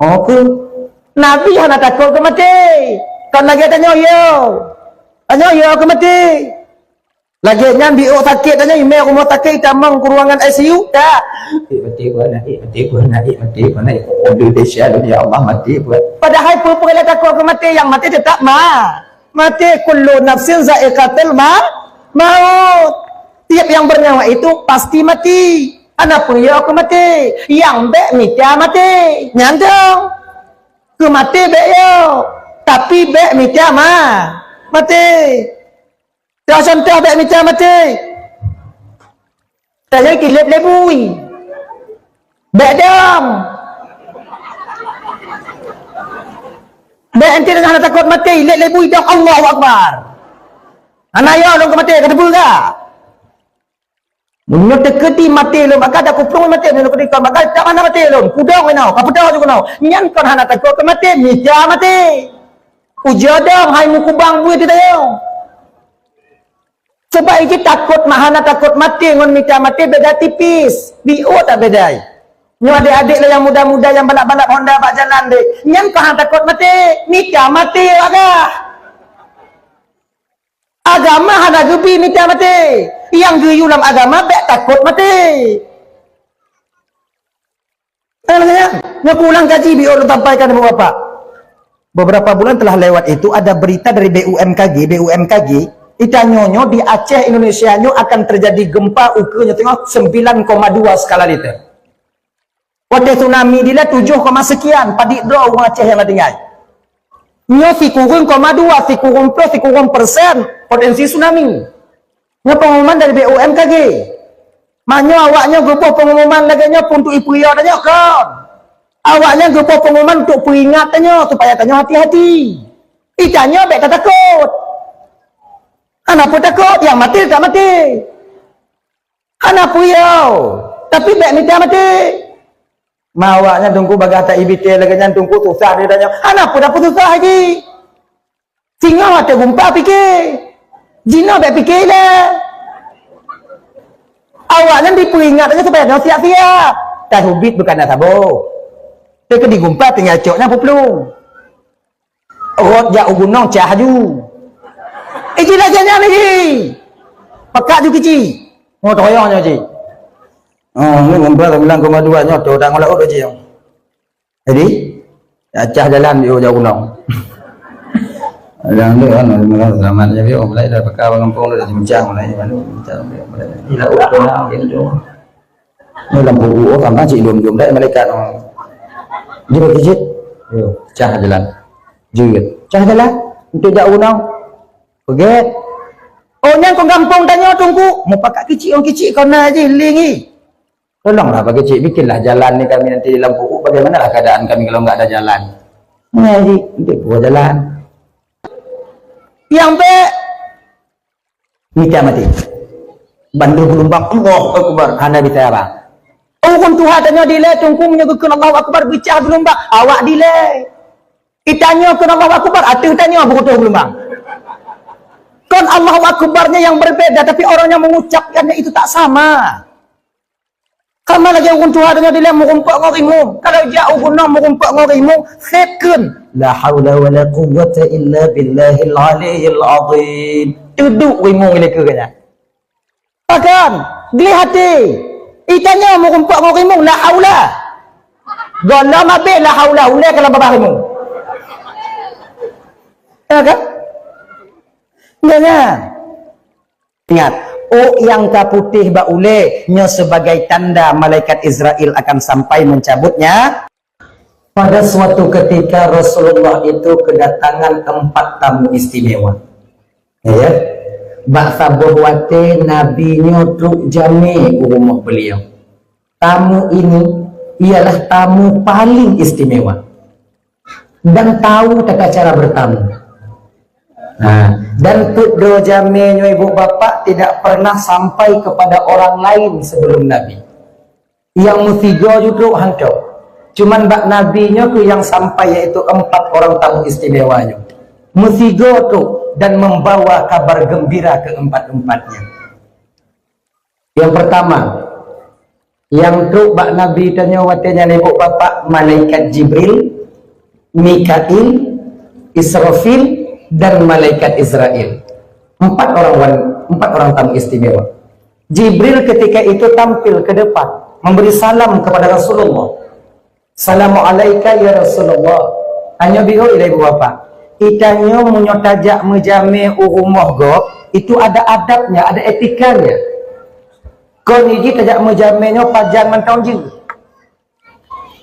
Oh ke? Nabi hana takut ke mati. Kan lagi tanya yo. Tanya yo ke mati. Lagi nyambi sakit tanya email rumah sakit tamang ke ruangan ICU dah. Mati gua nak. Aduh dahsyat ya Allah mati gua. Padahal pura-pura takut ke mati, yang mati tetap mati. Kullu nafsin za'iqatul maut. Tiap yang bernyawa itu pasti mati. Anak pun ya aku mati. Yang bek mitya mati. Nyantong. Ke mati bek yo. Tapi bek mitya mati. Contoh bek mitya mati. Tanya kilip lebui. Bek dong. Bek nanti dengan takut mati. Lep lebui dong. Allahu Akbar. Anak yo dong ke mati. Kata pun tak? Munyot deketi mati lom agak ada kuprung mati lom ketika bagal tak mana mati lom kudang wenau kapudang juga nau nyan kon hana takut ke mati mija mati ujadam hai mukubang buat tayo sebab iki takut mahana takut mati ngon mija mati beda tipis bio tak bedai nyo adik-adik lah yang muda-muda yang balap-balap Honda bak jalan dek nyan kon hana takut mati mija mati agak agama hana gebi mija mati yang geyu dalam agama bek takut mati. Pulang gaji biar tampaikan kepada bapak. Beberapa bulan telah lewat itu ada berita dari BUMKG itanyonyo di Aceh Indonesia nyo akan terjadi gempa ukurannya tengok 9,2 skala Richter. Pada tsunami dia 7, sekian padik draw orang Aceh yang tinggal. Nyo si kurun 2, si kurun plus, si kurun persen potensi tsunami. Nya pengumuman dari BUMKG. Manyo awaknya grupo pengumuman laganya untuk ibu ya tanya kan. Awaknya grupo pengumuman untuk peringat tanya supaya tanya hati-hati. Itanya bek tak takut. Anak pun takut, yang mati tak mati. Anak pun yau, tapi bek minta mati. Mawaknya tunggu bagata IBT laganya tunggu susah dia tanya. Anak pun dapat susah lagi. Singa mati gumpa fikir. Jina bek fikir lah. Awaknya diperingat aja supaya dia siap-siap. Dan hubit bukan nak sabuk. Dia ke digumpat tinggal coknya pupulung. Rot jauh gunung cahaju. Iji lajanya lagi. Pekat juga kecil. Mau toyongnya cik. Oh, ini gumpat 9,2 nya tu dah ngolak udah cik. Jadi, acah jalan di jauh gunung. Yang tu kan zaman jadi orang mulai dah pakai orang kampung dah bincang mulai mana bincang mulai ila utana gitu ni lampu uo tambah cik dum dah malaikat dia kejit yo cah jalan jerit cah jalan untuk jauh gunung forget oh nyang kau kampung tanya tunggu mau pakai kecil orang kecil kau nak je lingi tolonglah bagi cik bikinlah jalan ni kami nanti di lampu uo bagaimana keadaan kami kalau enggak ada jalan ngaji nanti buat jalan yang be mita mati bandu gelombang Allah Akbar hana bisa apa oh Tuhan tanya dile tunggu menyebutkan Allah Akbar bicara gelombang awak dile itanya ke Allah Akbar atuh tanya begitu gelombang kan Allah Akbarnya yang berbeda tapi orang yang mengucapkannya itu tak sama. Kamu lagi orang Tuhan tanya dile mengumpak ngorimu kalau jauh gunung mengumpak ngorimu khitkan la haula wala quwwata illa billahil aliyyil azim. Duduk rimung mereka kata. Bahkan geli hati. Itanya mau kumpak mau rimung la haula. Gona mabek la haula ulai kalau babah rimung. Ya kan? Jangan. Ingat, yang kaputih ba ulai nya sebagai tanda malaikat Israel akan sampai mencabutnya. Pada suatu ketika Rasulullah itu kedatangan 4 tamu istimewa. Ya. Bak sabuhwate nabinya truk jami rumah beliau. Tamu ini ialah tamu paling istimewa. Dan tahu tata cara bertamu. Nah, dan truk do jami ibu bapak tidak pernah sampai kepada orang lain sebelum Nabi. Yang mutiga juga hantu. Cuman bak nabinya tu yang sampai yaitu 4 orang tamu istimewanya. Musigo tu dan membawa kabar gembira ke 4-empatnya. Yang pertama, Yang truk bak Nabi tanya watanya ibu bapak malaikat Jibril, Mikail, Israfil dan malaikat Israel. Empat orang tamu istimewa. Jibril ketika itu tampil ke depan memberi salam kepada Rasulullah. Assalamualaikum ya Rasulullah. Hanya biho ila ibu bapak. Itanyo munyo tajak menjame rumah go, itu ada adabnya, ada etikanya. Kon iji tajak menjamenyo pajang mentau jing.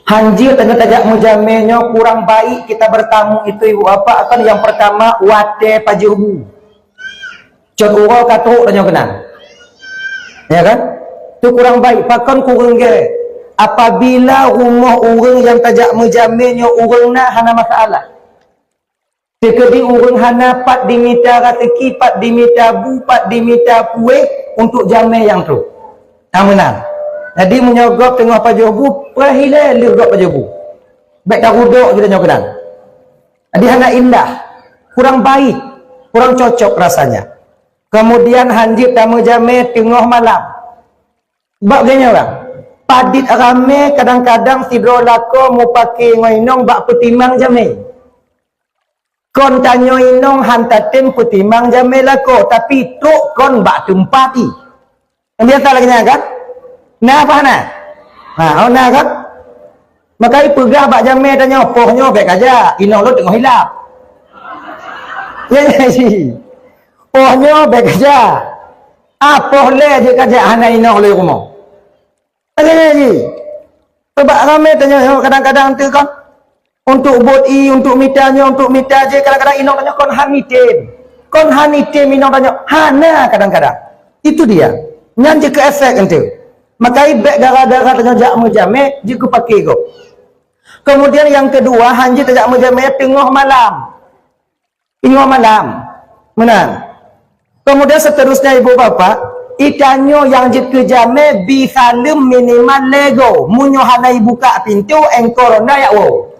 Hanji tanya tajak menjamenyo kurang baik kita bertamu itu ibu bapak. Akan yang pertama wate pajubu. Cot uro katuk tanya kenal. Ya kan? Itu kurang baik. Pakon kurang ge. Apabila rumah orang yang tajak menjaminnya orang nak hana masalah. Sekedi orang hana pat dimita rateki, pat dimita bu, pat dimita pueh untuk jamin yang tu. Amunang. Jadi menyogok tengah pajobu, perhilai lihat pajobu. Baik dah ruduk kita nyokedan. Jadi hana indah, kurang baik, kurang cocok rasanya. Kemudian hanjit tamu jamin tengah malam. Bagainya orang. Padit rame kadang-kadang sidro lako mau pakai ngoinong bak petimang jame. Kon tanyo inong hantatin petimang jame lako tapi truk kon bak tumpati. Biasa lagi kan? Nah apa na? Nah, nah kan? Makai pegah bak jame tanya pohnya baik aja. Inong lu tengok hilap. Ya sih. Pohnya baik aja. Apa le je kaja hana inong lu rumah. Lagi. Sebab ramai tanya kadang-kadang tu kan untuk bot untuk mitanya, untuk mita je kadang-kadang inong tanya kon hanitin. Kon hanitin inong tanya hana kadang-kadang. Itu dia. Nyan je ke efek ente. Makai beg gara-gara tanya jak mujame je ku pakai go. Kemudian yang kedua hanji tajak mujame tengah malam. Tengah malam. Menang. Kemudian seterusnya ibu bapak itanyo yang jit kejame bisalem minimal lego munyo hanai buka pintu engkorona ya wo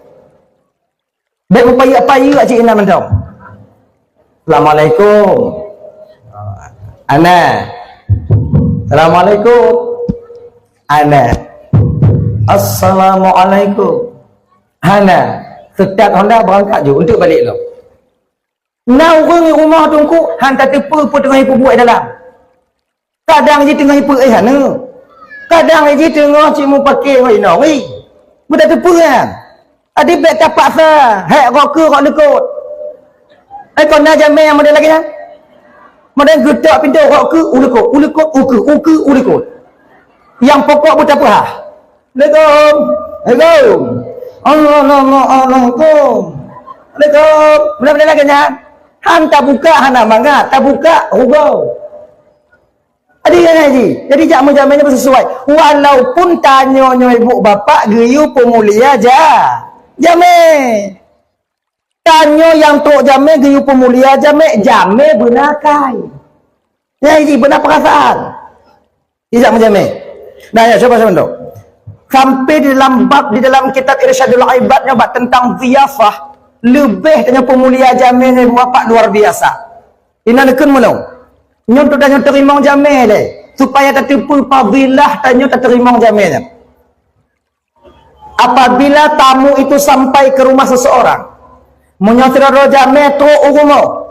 baik upaya-upaya cik ina mendong. Assalamualaikum ana. Assalamualaikum ana. Assalamualaikum ana. Sekat Honda berangkat je untuk balik lo. Nah orang rumah tungku hantar tepu pun tengah ibu buat dalam. Kadang je tengah ipu hana. Kadang je tengah cik mu pakai wei no wei. Mudah tepu kan. Adi bek tapak sa. Hek roke rok lekut. Kau nak jamai yang model lagi kan? Model gedak pintu roke ulekut, ulekut uke ulekut. Yang pokok pun tak apa. Assalamualaikum. Assalamualaikum. Assalamualaikum. Assalamualaikum. Benar-benar lagi kan? Han tak buka hana mangga, tak buka rugau. Jadi jamu-jamunya bersesuai. Walaupun tanya ibu bapak geyu pemulia aja. Jame. Tanya yang tok jame geyu pemulia jame. Jame benakai. Ya ini benar perasaan. Tidak menjame. Nah ya coba dok. Sampai di dalam bab di dalam kitab Irsyadul Ibad nyoba tentang ziyafah. Lebih tanya pemulia jame ibu bapak luar biasa. Ini nekun menung. Nyontok dan nyontok terima jamil le supaya tertipu fadilah tanya terima jamil. Apabila tamu itu sampai ke rumah seseorang menyosir jamil tu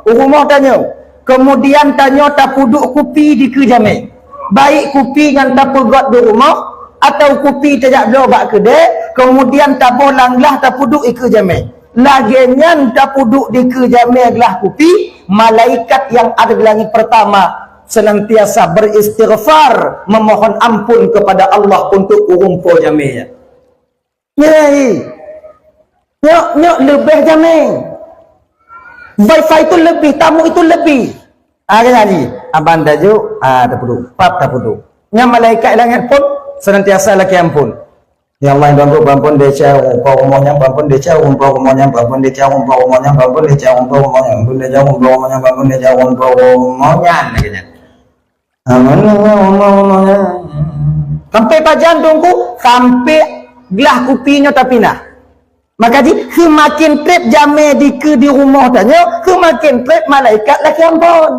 urumo tanya kemudian tanya tak puduk kupi di ke jamil baik kupi yang tak pegot di rumah atau kupi tidak blobak kedai kemudian tak bolanglah tak puduk ke jamil laginya tak puduk di ke jamil lah kupi. Malaikat yang ada di langit pertama senantiasa beristighfar memohon ampun kepada Allah untuk urumpo jaminya. Nyok lebih jamin. Wifi itu lebih, tamu itu lebih. Kan ni, abang tajuk, tak perlu, pap tak perlu. Yang malaikat langit pun senantiasa laki ampun. Ya Allah yang bangun deca umpau umumnya bangun deca umpau umumnya bangun deca umpau umumnya bangun deca umpau umumnya bangun deca umpau umumnya bangun deca umpau umumnya lagi sampai pajan tunggu sampai gelah kupinya tapi nah maka semakin trip jame di rumah tanya semakin trip malaikat lagi ampun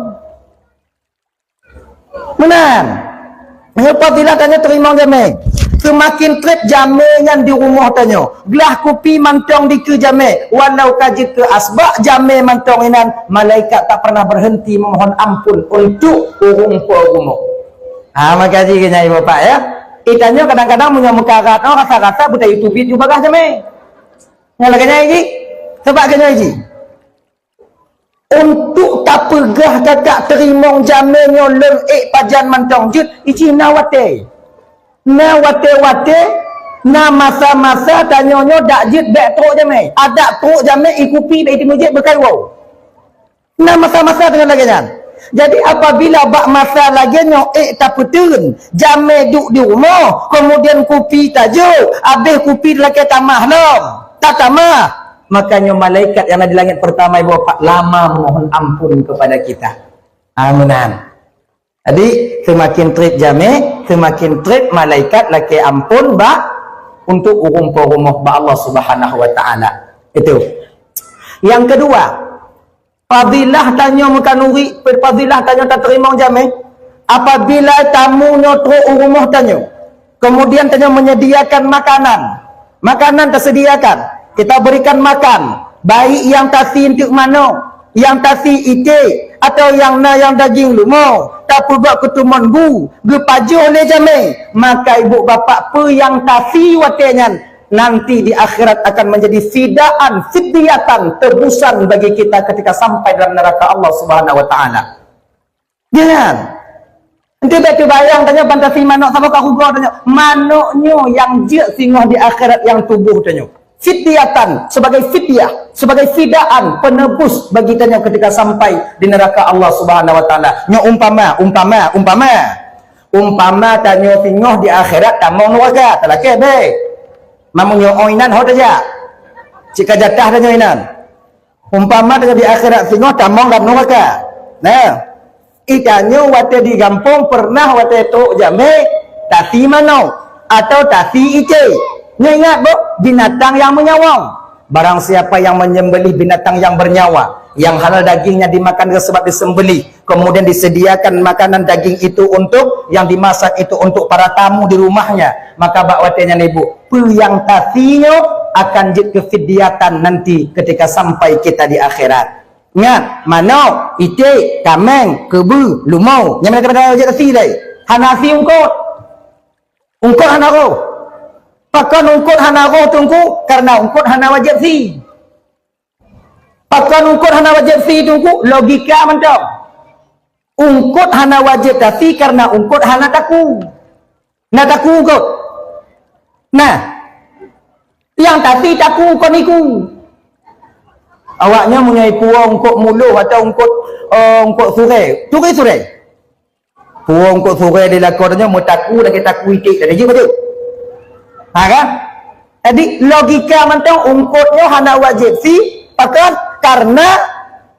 menang mengapa bila tanya terima jame Semakin trip jamenya di rumah tanya. Gelah kopi mantong di ke jame. Walau kaji ke asbak jame mantong inan. Malaikat tak pernah berhenti memohon ampun untuk urung-urung. Makasih kenyai bapak ya. Itanya kadang-kadang punya muka kata rasa-rasa buta YouTube juga kah jame. Ngalah kenyai ji. Sebab kenyai ji. Untuk tak pegah kakak terima jamenyo leng pajan mantong jut. Ici nawate. Na wate-wate na masa-masa tanyonyo dak jit bek truk jame ada truk jame ikupi bek di masjid berkaiwau na masa-masa dengan lagian. Jadi apabila bak masa lagianyo tak petun jame duk di rumah kemudian kupi tajuk habis kupi laki tamah nom tak tamah makanya malaikat yang ada di langit pertama ibu bapak lama mohon ampun kepada kita. Aminan. Jadi semakin trip jame, semakin trip malaikat laki ampun untuk urung-urung Allah Subhanahu wa taala. Itu. Yang kedua, fadilah tanya mekanuri, fadilah tanya tak terima jame. Apabila tamu nyotro urung tanya, kemudian tanya menyediakan makanan. Makanan tersediakan, kita berikan makan. Baik yang tasi untuk mana? Yang tasi ite atau yang daging lumau tapi buat ketuman bu gepaju oleh jame maka ibu bapak pe yang tasi watenyan nanti di akhirat akan menjadi fidaan fidyatan tebusan bagi kita ketika sampai dalam neraka Allah Subhanahu wa taala. Jangan nanti betul bayang tanya bantasi manuk sama kau tanya manuknya yang je singoh di akhirat yang tubuh tanya fidyatan sebagai fidyah, sebagai fidaan penebus bagi tanya ketika sampai di neraka Allah Subhanahu wa taala. Nya umpama tanya tingoh di akhirat tamong neraka telake be. Mamunyo oinan ho aja. Jika jatah tanya oinan. Umpama tanya di akhirat tingoh tamong dalam neraka. Nah, ikanyo wate di gampung pernah wate tu jame tasi manau atau tasi ice. Ingat bu, binatang yang menyawang. Barang siapa yang menyembelih binatang yang bernyawa, yang halal dagingnya dimakan sebab disembelih, kemudian disediakan makanan daging itu untuk yang dimasak itu untuk para tamu di rumahnya, maka bakwatenya ibu, yang tasinya akan jid kefidyatan nanti ketika sampai kita di akhirat. Ingat, manau, ite, kameng, kebu, lumau, yang mereka pada jid tasi dai. Hanasi ungkot hanaro. Pakan ungkut hana roh tungku karena ungkut hana wajib si. Pakan ungkut hana wajib si tungku logika mentong. Ungkut hana wajib tapi karena ungkut hana taku. Nah taku ungkut. Nah, yang tapi taku ungkut niku. Awaknya punya puang ungkut mulu atau ungkut sore. Sore. Puang ungkut sore dilakonnya mau taku dah kita taku itik dah je betul. Kan? Jadi logika mentang ungkutnya hana wajib si pakan karena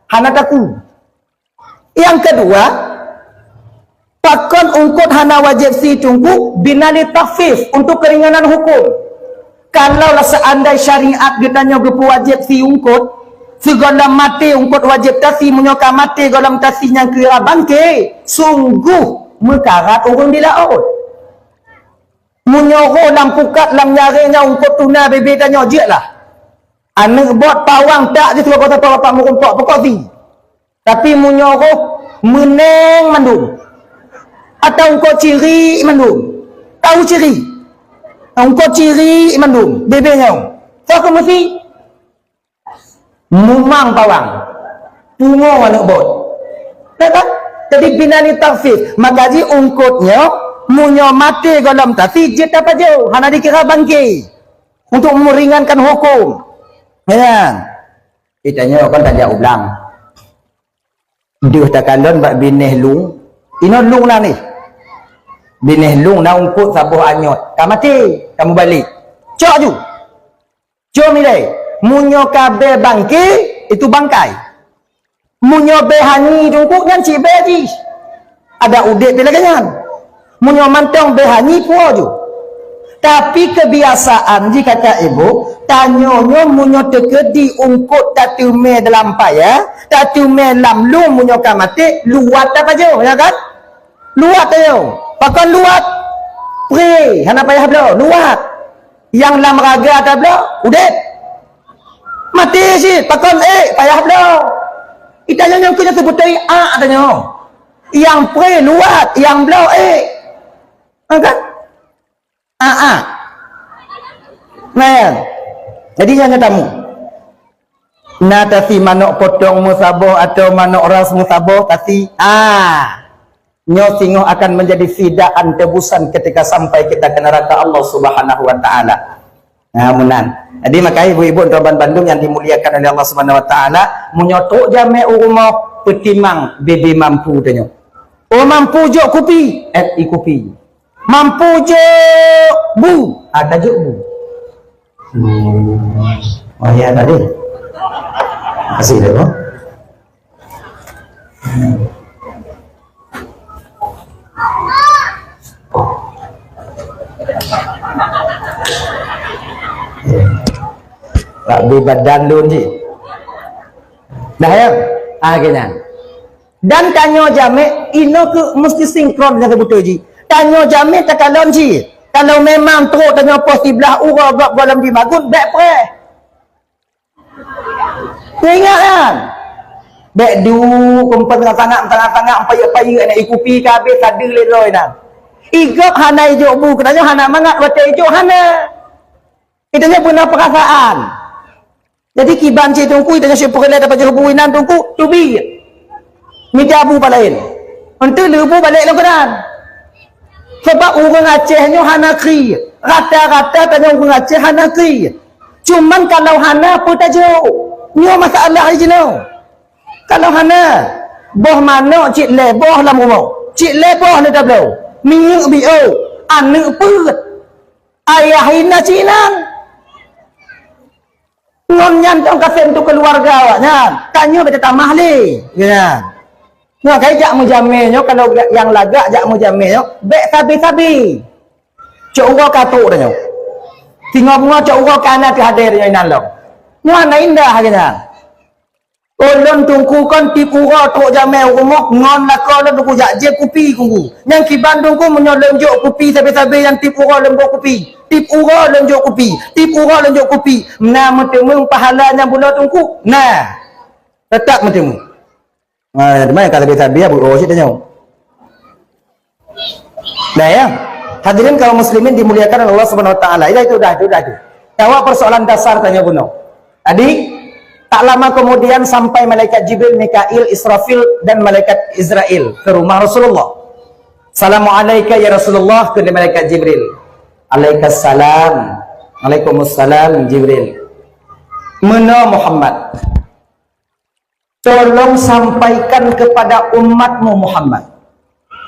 hana taku. Yang kedua, pakan ungkut hana wajib si tunggu binali tafif untuk keringanan hukum. Kalau seandainya syariat ditanya gepu wajib si ungkut, segala mati ungkut wajib tasi menyoka mati dalam tasi yang kira bangke, sungguh mekarat orang di laut. Munyoro lam pukat lam nyarinya ungkut tuna bebe tanya je lah. Anak buat pawang tak je sebab kata bapak murumpak pokok si. Tapi munyoro meneng mandung. Atau ungkut ciri mandung. Tahu ciri? Ungkut ciri mandung bebe nya. So ke mesti mumang pawang. Pungo anak buat. Tak? Jadi binani tafsir. Maka ji ungkutnya munyo mati dalam tasi jet apa jauh hana dikira bangki untuk meringankan hukum ya itanya kan tak jauh ulang dia tak kalon bak bineh lung ino lung lah ni bineh lung na ungkut sabuh anyot kamu mati kamu balik cok ju cok milai munyo kabe bangki itu bangkai munyo behani tungku kan cibe ji ada udik bila ganyan munyo mantong behani puaju. Tapi kebiasaan jika kata ibu tanyonyo munyo tekedi ungkut tatume dalam paya tatume lam lu munyo kamate luat apa jo ya kan luat ayo pakan luat Pre, hana payah belo, luat. Yang lam raga ada belo, udet. Mati sih, pakon payah belo. Itanya yang punya sebutai adanya. Yang pre luat, yang belo kan? Nah, jadi jangan tamu. Tasi manok potong musabah atau manok ras musabah tasi nyo singo akan menjadi fidaan tebusan ketika sampai kita ke neraka Allah Subhanahu wa taala. Nah, munan. Jadi makanya ibu-ibu Roban Bandung yang dimuliakan oleh Allah Subhanahu wa taala, munyotok jame rumah petimang bebe mampu tanya. Oh mampu jok kopi, kopi. Mampu jok bu, ada jok bu. Oh ya tadi. Kasih deh, oh. Tak badan lun ji. Dah ya? Akhirnya. Dan tanyo jame ino ke mesti sinkron dengan betul ji. Tanyo jame takalon ji. Kalau memang teruk tanyo pos di belah ura gak dalam di magun back pre. Ingat kan? Back du kumpan tengah-tengah payah-payah nak ikupi ke habis ada leroi nang. Igok hana ijo bu, katanya hana mangat baca ijo hana. Itanya punya perasaan. Jadi kiban cik tungku itanya siapa kena dapat jauh buinan tungku tubi. Minta abu palain. Untuk lebu balik lokanan. Sebab orang Acehnya hana kri. Rata-rata tanya orang Aceh hana kri. Cuman kalau hana pun tak jauh. Ni masalah aja no. Kalau hana boh mana cik le boh lam rumah. Cik le boh ni dah belau. Minyak bio anak put. Ayah hina cinan. Ngonyan tong kasih untuk keluarga awaknya. Tanya betul tamah le. Ya. Nah, kayak jak mujamilnya kalau yang lagak jak mujamilnya bek sabi-sabi. Cok ura katuk dah nyo. Tinggal bunga cok ura kana ti hadirnya inalong. Mana indah kena. Ulun tungku kon tip ura tok jamel rumah ngon lakau le tungku jak je kopi kungku. Yang ki Bandung ku menyolonjok kopi sabi-sabi yang tip ura lembok kopi. Tip ura lonjok kopi. Tip ura lonjok kopi. Nah metemu pahalanya bulan tungku. Nah. Tetap metemu. Mana kata sabi-sabi abu oh sih tanya. Nah ya. Hadirin kaum muslimin dimuliakan oleh Allah Subhanahu wa taala. Itu dah. Jawab persoalan dasar tanya Buno. Tadi tak lama kemudian sampai malaikat Jibril, Mikail, Israfil dan malaikat Israel ke rumah Rasulullah. Assalamualaikum ya Rasulullah, ke malaikat Jibril. Alaikassalam. Waalaikumsalam Jibril. Mana Muhammad? Tolong sampaikan kepada umatmu Muhammad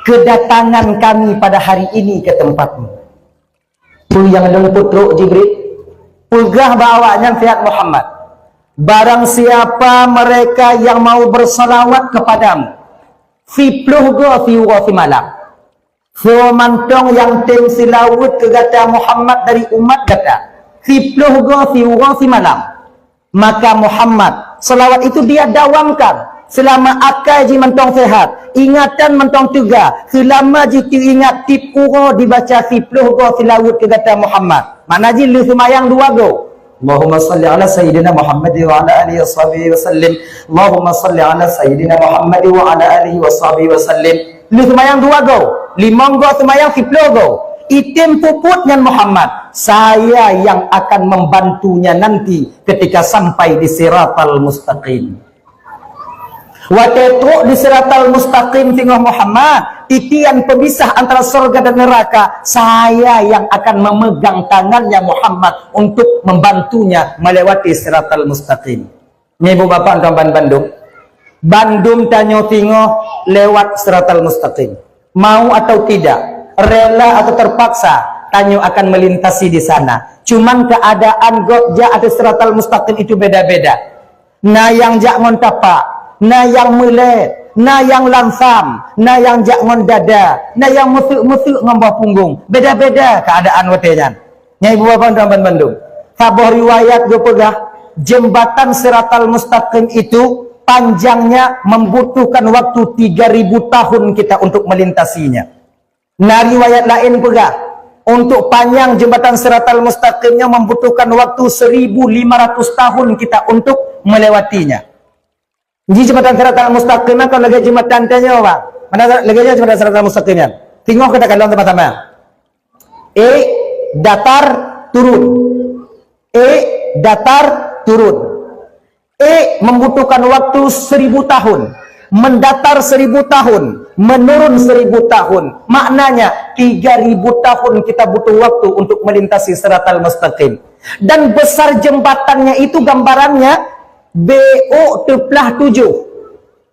kedatangan kami pada hari ini ke tempatmu. Tu yang lemput roh Jibril. Pegah bawanya fiat Muhammad. Barang siapa mereka yang mau bersalawat kepadamu, fipluh go fiwa fi malam. Mantong yang tim silawut ke kata Muhammad dari umat kata, fipluh go fiwa fi malam. Maka Muhammad selawat itu dia dawamkan selama akal ji mentong sehat, ingatan mentong juga, selama ji ingat tip uro dibaca fipluh go silawut ke kata Muhammad. Mana ji lu semayang dua go. Allahumma salli ala sayyidina Muhammad wa ala alihi washabihi wasallim. Allahumma salli ala sayyidina Muhammad wa ala alihi washabihi wasallim. Lu semayang dua go, limang go semayang fipluh go. Itim puputnya Muhammad, saya yang akan membantunya nanti ketika sampai di Siratal Mustaqim. Wa tetruk di Siratal Mustaqim tinggal Muhammad, titian pemisah antara surga dan neraka, saya yang akan memegang tangannya Muhammad untuk membantunya melewati Siratal Mustaqim. Ini ibu bapak tuan Bandung. Bandung tanyo tingo lewat Siratal Mustaqim. Mau atau tidak, rela atau terpaksa, tanyo akan melintasi di sana. Cuman keadaan gokja atau Siratal Mustaqim itu beda-beda. Nah yang jak ngontapak, nah yang melet, nah yang langsam, nah yang jak ngon dada, nah yang musuk-musuk ngambah punggung. Beda-beda keadaan watenya. Nyai ibu bapak tuan Bandung. Sabuh riwayat gue pegah, jembatan Siratal Mustaqim itu panjangnya membutuhkan waktu 3000 tahun kita untuk melintasinya. Nah riwayat lain pegah, Untuk panjang jembatan Siratal Mustaqimnya membutuhkan waktu 1500 tahun kita untuk melewatinya. Jadi jembatan Siratal Mustaqimnya kalau lagi jembatan tanya bang, mana lagi jembatan Siratal Mustaqimnya? Tengok kita kalau sama-sama. Datar turun. Datar turun. Membutuhkan waktu 1000 tahun. Mendatar 1000 tahun, menurun 1000 tahun. Maknanya 3000 tahun kita butuh waktu untuk melintasi Siratal Mustaqim. Dan besar jembatannya itu gambarannya BO+7.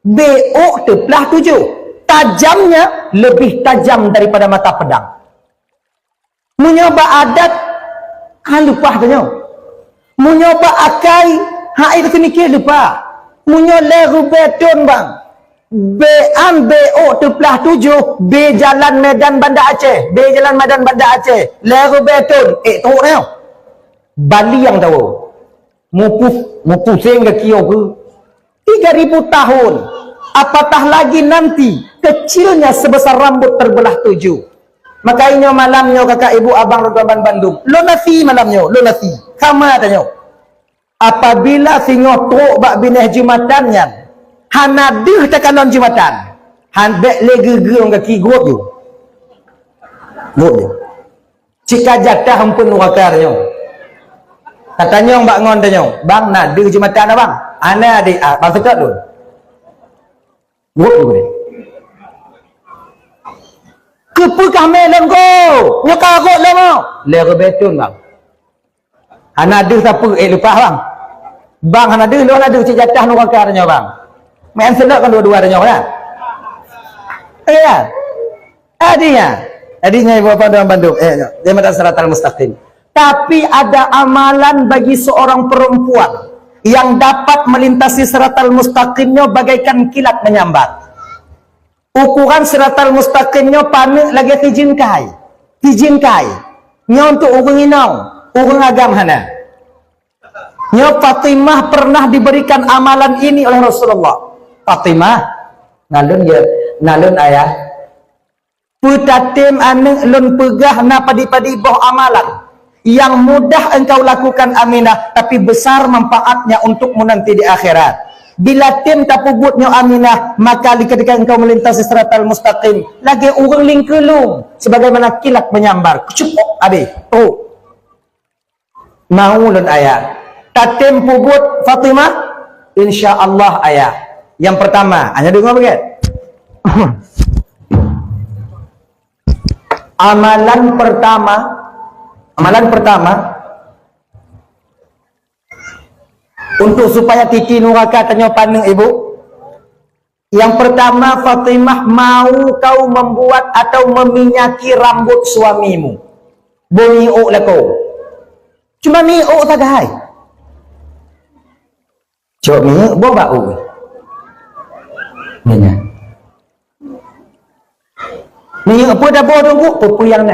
BO+7. Tajamnya lebih tajam daripada mata pedang. Menyoba adat, lupa tanya. Menyoba akai, itu kenikir lupa. Menyoba beton bang. BO+7, B Jalan Medan Bandar Aceh, B Jalan Medan Bandar Aceh, Leru Beton, tahu tau. Bali yang tahu. Mu pusing ke kio ke. 3000 tahun. Apatah lagi nanti kecilnya sebesar rambut terbelah 7. Makanya malamnya kakak ibu abang Rodaban Bandung. Lo nasi malamnya, lo nasi. Kama tanya. Apabila singo truk bak bineh jumatannya. Hanaduh tekalon jumatan. Hanbek lege-ge orang kaki gurup je. Gurup je. Cika jatah ampun wakarnya. Katanya mbak ngon tanya, bang naduh jumatan abang. Ana adik, bang sekat tu. Gurup je boleh. Kepukah melon ko. Nyokar kot lah mau. Lera beton bang. Hanaduh siapa? Lupa bang. Bang hanaduh, lu hanaduh cik jatah nu wakarnya bang. Main sedap kan dua-dua ada nyawa ya? Iya. Adinya ibu bapa dalam Bandung. Jembatan Siratal Mustaqim. Tapi ada amalan bagi seorang perempuan yang dapat melintasi Siratal Mustaqimnya bagaikan kilat menyambar. Ukuran Siratal Mustaqimnya panik lagi tijinkai. Nya untuk urang inau, urang agam hana. Nya Fatimah pernah diberikan amalan ini oleh Rasulullah. Fatimah nalun ayah putatim aneng lun pegah na padi-padi boh amalan yang mudah engkau lakukan Aminah tapi besar manfaatnya untukmu nanti di akhirat. Bila tim tapubutnya Aminah maka ketika engkau melintasi Siratal Mustaqim lagi urang lingkelung sebagaimana kilat menyambar cukup abi mau lun ayah tatim pubut Fatimah insyaallah ayah. Yang pertama, hanya dengar bagian. Amalan pertama untuk supaya titi nuraka tanya pandang ibu. Yang pertama, Fatimah mau kau membuat atau meminyaki rambut suamimu. Bomiuk lah kau. Cuma miuk tak hai. Coba miuk bawa bau. Minyak apa dah bawa tunggu? Pupu yang ni.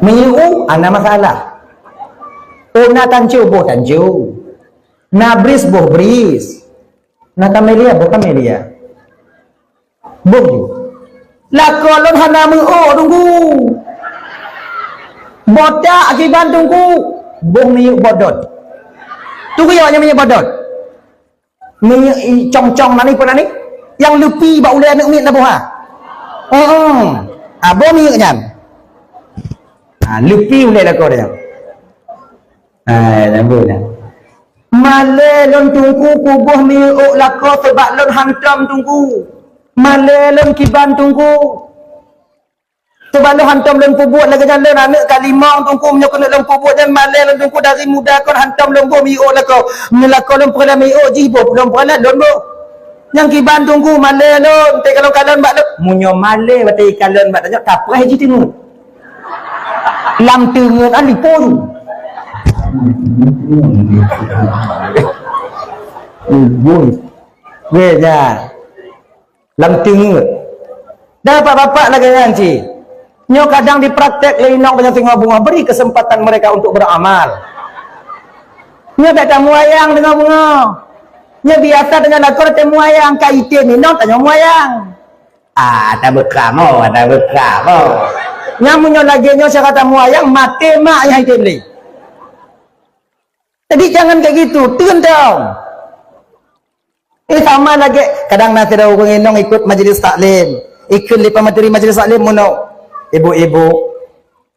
Minyak ada masalah. Na tancu boh tancu. Na bris boh bris. Na kamelia boh kamelia. Boh ju. Lah kolon hana minyak tunggu. Bodak akibat tunggu. Boh minyak bodot. Tunggu yang minyak bodot. Minyak cong-cong mana pun ni yang lepi bak ulai anak minyak dah buah. Abang minyaknya. Lepi ulai dah kau dah. Lambu dah. Malai lon tunggu kubuh minyak lakau sebab lon hantam tunggu. Malai lon kiban tunggu. Sebab lon hantam lon kubur lagi jalan anak kalimang tunggu menyokong lon kubur dan malai lon tunggu dari muda kau hantam lon buh minyak lakau. Melakau lon pernah minyak jibo belum pernah lon buh. Yang kiban tunggu malai lon tak kalau kalon bak lon munyo malai batai kalon bak tanya tak apa haji tinu lam tengen ali pun ya lam tengen dah bapak-bapak lagi nanti nyo kadang dipraktek leinok banyak tengah bunga beri kesempatan mereka untuk beramal nyo tak tamu ayang dengan bunga. Nya biasa dengan lakor temu ayang kaitin ni non tanya moyang. Ada berkamo. Nyamunyo lagi nyo saya kata muayang mati mak yang hidup ni. Jadi jangan kayak gitu, turun dong. Sama lagi, kadang nanti ada orang inong ikut majlis taklim, ikut lipa materi majlis taklim muno. Ibu-ibu,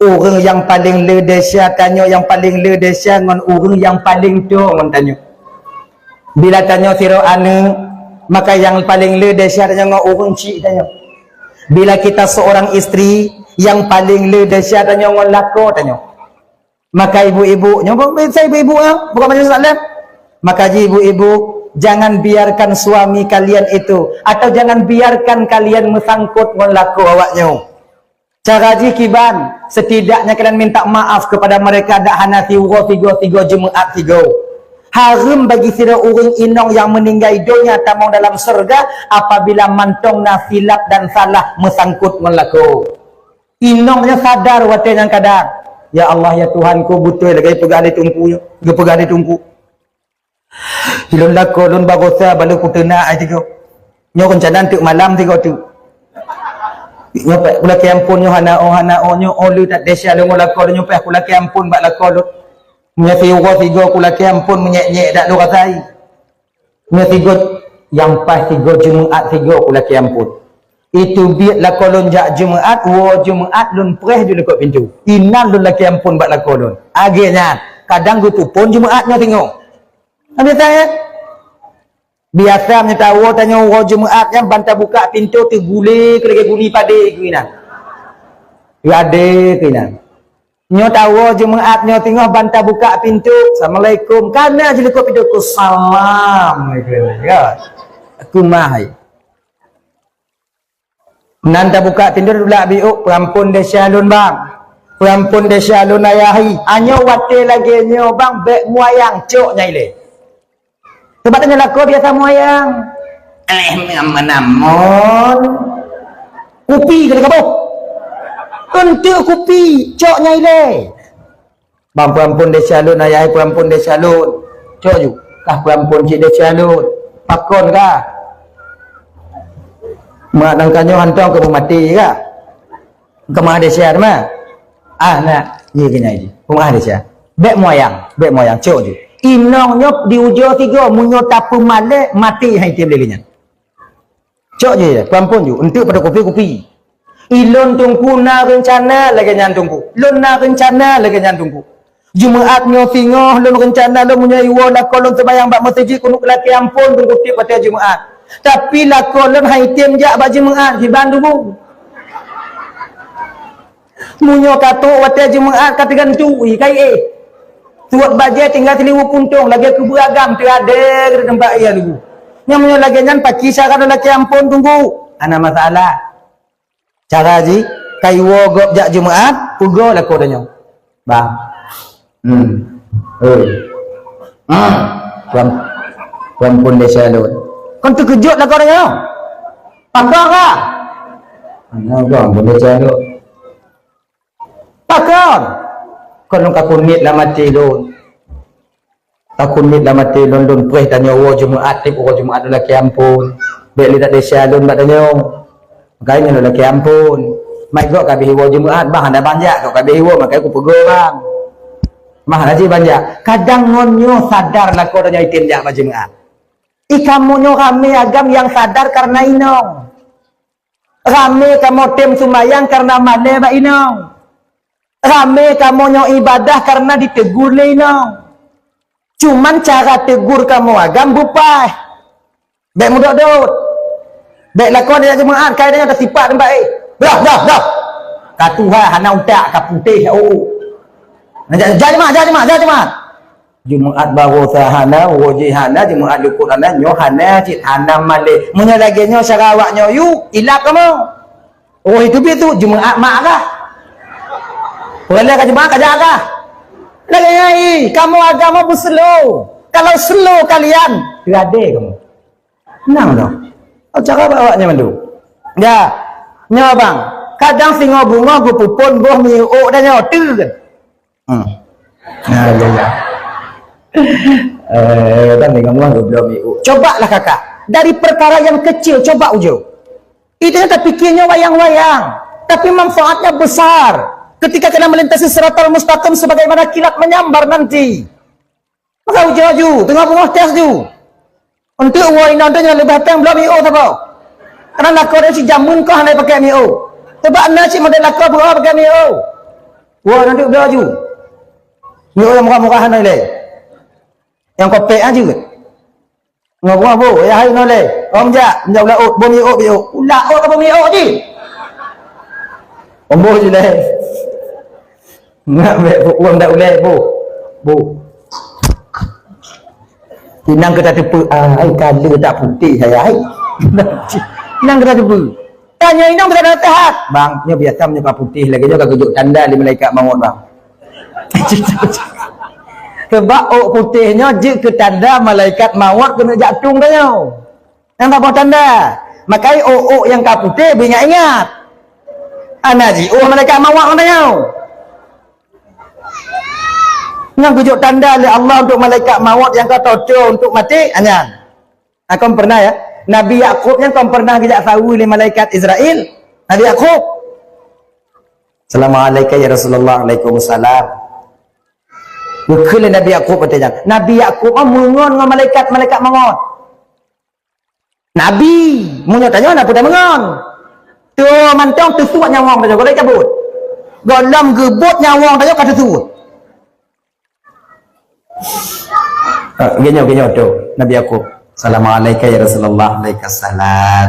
orang yang paling ledesya tanya yang paling ledesya ngon orang yang paling tu ngon tanya. Bila tanya siro ane, maka yang paling ledesya tanya ngon orang cik tanya. Bila kita seorang istri, yang paling ledesya tanya ngon lako tanya. Maka ibu-ibu, saya ibu-ibu bukan majlis taklim. Maka ibu-ibu, jangan biarkan suami kalian itu, atau jangan biarkan kalian mesangkut ngon lako awaknya. Cara kiban, setidaknya kalian minta maaf kepada mereka dak hana tiga Jumaat tiga. Haram bagi sira orang inong yang meninggal dunia tamang dalam surga apabila mantong nasilap dan salah mesangkut melako. Inongnya sadar wate yang kadang. Ya Allah ya Tuhanku butuh lagi pegang di tungku, ge pegang di tungku. Hilun lako lun bagosa balu kutena ai tiga. Nyo rencana untuk malam tiga tu. Nyopak kula kiampun nyo hana nyo olu tak desya lu lako nyo pe kula kiampun bak lako lu. Nya tiga kula kiampun menyek-nyek dak lu rasai. Nya tiga yang pas tiga Jumaat tiga kula kiampun. Itu biar lako lun jak Jumaat, Jumaat lun preh ju dekat pintu. Inan lun laki ampun bak lako lun. Agaknya kadang gutu pun Jumaatnya tengok. Habis saya biasa punya tahu tanya Jumaat yang bantah buka pintu tergulir ke guni pade ke inan. Ya ade ke inan. Nyo tahu Jumaat nyo tengok bantah buka pintu. Assalamualaikum. Kana je dekat pintu ku salam. Ya. Aku mahai. Nanda buka pintu pula biuk perampun desya lun bang. Perampun desya lun ayahi. Anyo wate lagi nyo bang bek muayang cok nyai sebab tanya laku biasa muayang. Menamun. Kupi kena kabuh. Untuk kupi cok nyai bang perampun desya lun ayahi perampun desya lun. Cok ju. Kah perampun cik desya lun. Pakon kah? Mak nangkanyo hantong ke mati ke? Kemah desya mah. Nak ye kena je. Rumah desya. Bek moyang cok je. Inongnya di ujung tiga munyo tapu male mati hai tim lelinya. Cok je pampun ju untuk pada kopi. Ilon tungku na rencana lagi nyan tungku. Lon na rencana lagi nyan tungku. Jumaat nyo tingoh lon rencana lon munyo iwo dak kolon sembayang bak masjid kunuk laki ampun tungku tip pada Jumaat. Tapi lah kolon haitim jak baju Jumaat di Bandung. Munyo kato wate Jumaat katakan tu kai tuat baje tinggal tiliwu puntung lagi ke beragam tiada ke tempat ia dulu. Nya munyo lagi nyan paki syarat laki ampun tunggu. Ana masalah. Cara ji kai wo gop jak Jumaat pugo lah ko danyo. Bang. Pun desa lu. Kan terkejut lah kau tanya. Pakar kah? Bang, boleh cakap. Pakar. Kau nak kunit lah mati lu. Tak kunit lah mati lu. Lu perih tanya Jumaat. Tip Jumaat lelaki ampun. Bek li tak desa lu nak tanya. Makanya lelaki ampun. Mai kau kabih Jumaat. Bang, ada banyak kau kabih makanya aku pegang bang. Mah haji banyak. Kadang ngonyo sadar lah kau tanya itim jak Jumaat. Ikamunyo rame agam yang sadar karena inong. Rame kamu tim sumayang karena male ba inong. Rame kamunyo ibadah karena ditegur le inong. Cuman cara tegur kamu agam bupai. Bek mudah dot. Bek lakon dia Jumaat kaidanya ada sifat tempat dah. Katuha hana untak kaputih Jemaah. Jumaat baru sahana wajihana Jumaat lukurana nyo hana cit hana male munyo lagi nyo Sarawak nyo yu ilap kamu. Oh itu betul Jumaat mak kah? Boleh ka Jumaat kerja kah? Lagi ngai kamu agama bu slow. Kalau slow kalian tiada kamu. Senang dong. Oh cara bawanya mandu. Ya. Nyo bang, kadang singo bunga gu pupun boh miu dan nyo tu kan. Kan dengan muang belum. Cobalah kakak dari perkara yang kecil coba ujo. Itu yang terfikirnya wayang-wayang, tapi manfaatnya besar. Ketika kena melintasi siratal mustaqim sebagaimana kilat menyambar nanti. Maka uju-uju, tengah bungah tes tu. Untuk uang ini yang lebih hatang belum MIO tak apa. Karena nak kau si jamun kau hendak pakai MIO. Sebab anda cik model nak kau buah pakai MIO. Uang nanti uju-uju. MIO yang muka-muka hendak le. Yang kopek aja ke? Ngomong bu, ya hai nole. Om ja, menjauh laut, bumi o bio. Laut apa bumi o je? Om bu je le. Nak uang dah ulai bu. Bu. Inang kita tepu, ai kala tak putih saya ai. Inang kita tepu. Tanya inang kita dah tahat. Bang, nya biasa menyapa putih lagi juga kejut tanda di malaikat maut bang. Sebab ok putihnya je ke tanda malaikat maut kena jatuh tanya. Yang tak buat tanda. Makanya ok yang kau putih ingat-ingat. Anaji, malaikat maut tanya. Yang kujuk tanda oleh Allah untuk malaikat maut yang kau tahu untuk mati hanya. Kau pernah ya? Nabi Yakub yang kau pernah kejak tahu oleh malaikat Israel. Nabi Yakub. Assalamualaikum ya Rasulullah. Waalaikumsalam. Bukan Nabi Yakub bertanya. Nabi Yakub mengon dengan malaikat maut. Nabi munyo tanya nak putih mengon. Tu mantong tu suat nyawang tanya golek cabut. Golam gebut nyawang tanya kata tu. Genyo tu Nabi Yakub. Assalamualaikum ya Rasulullah. Waalaikumsalam.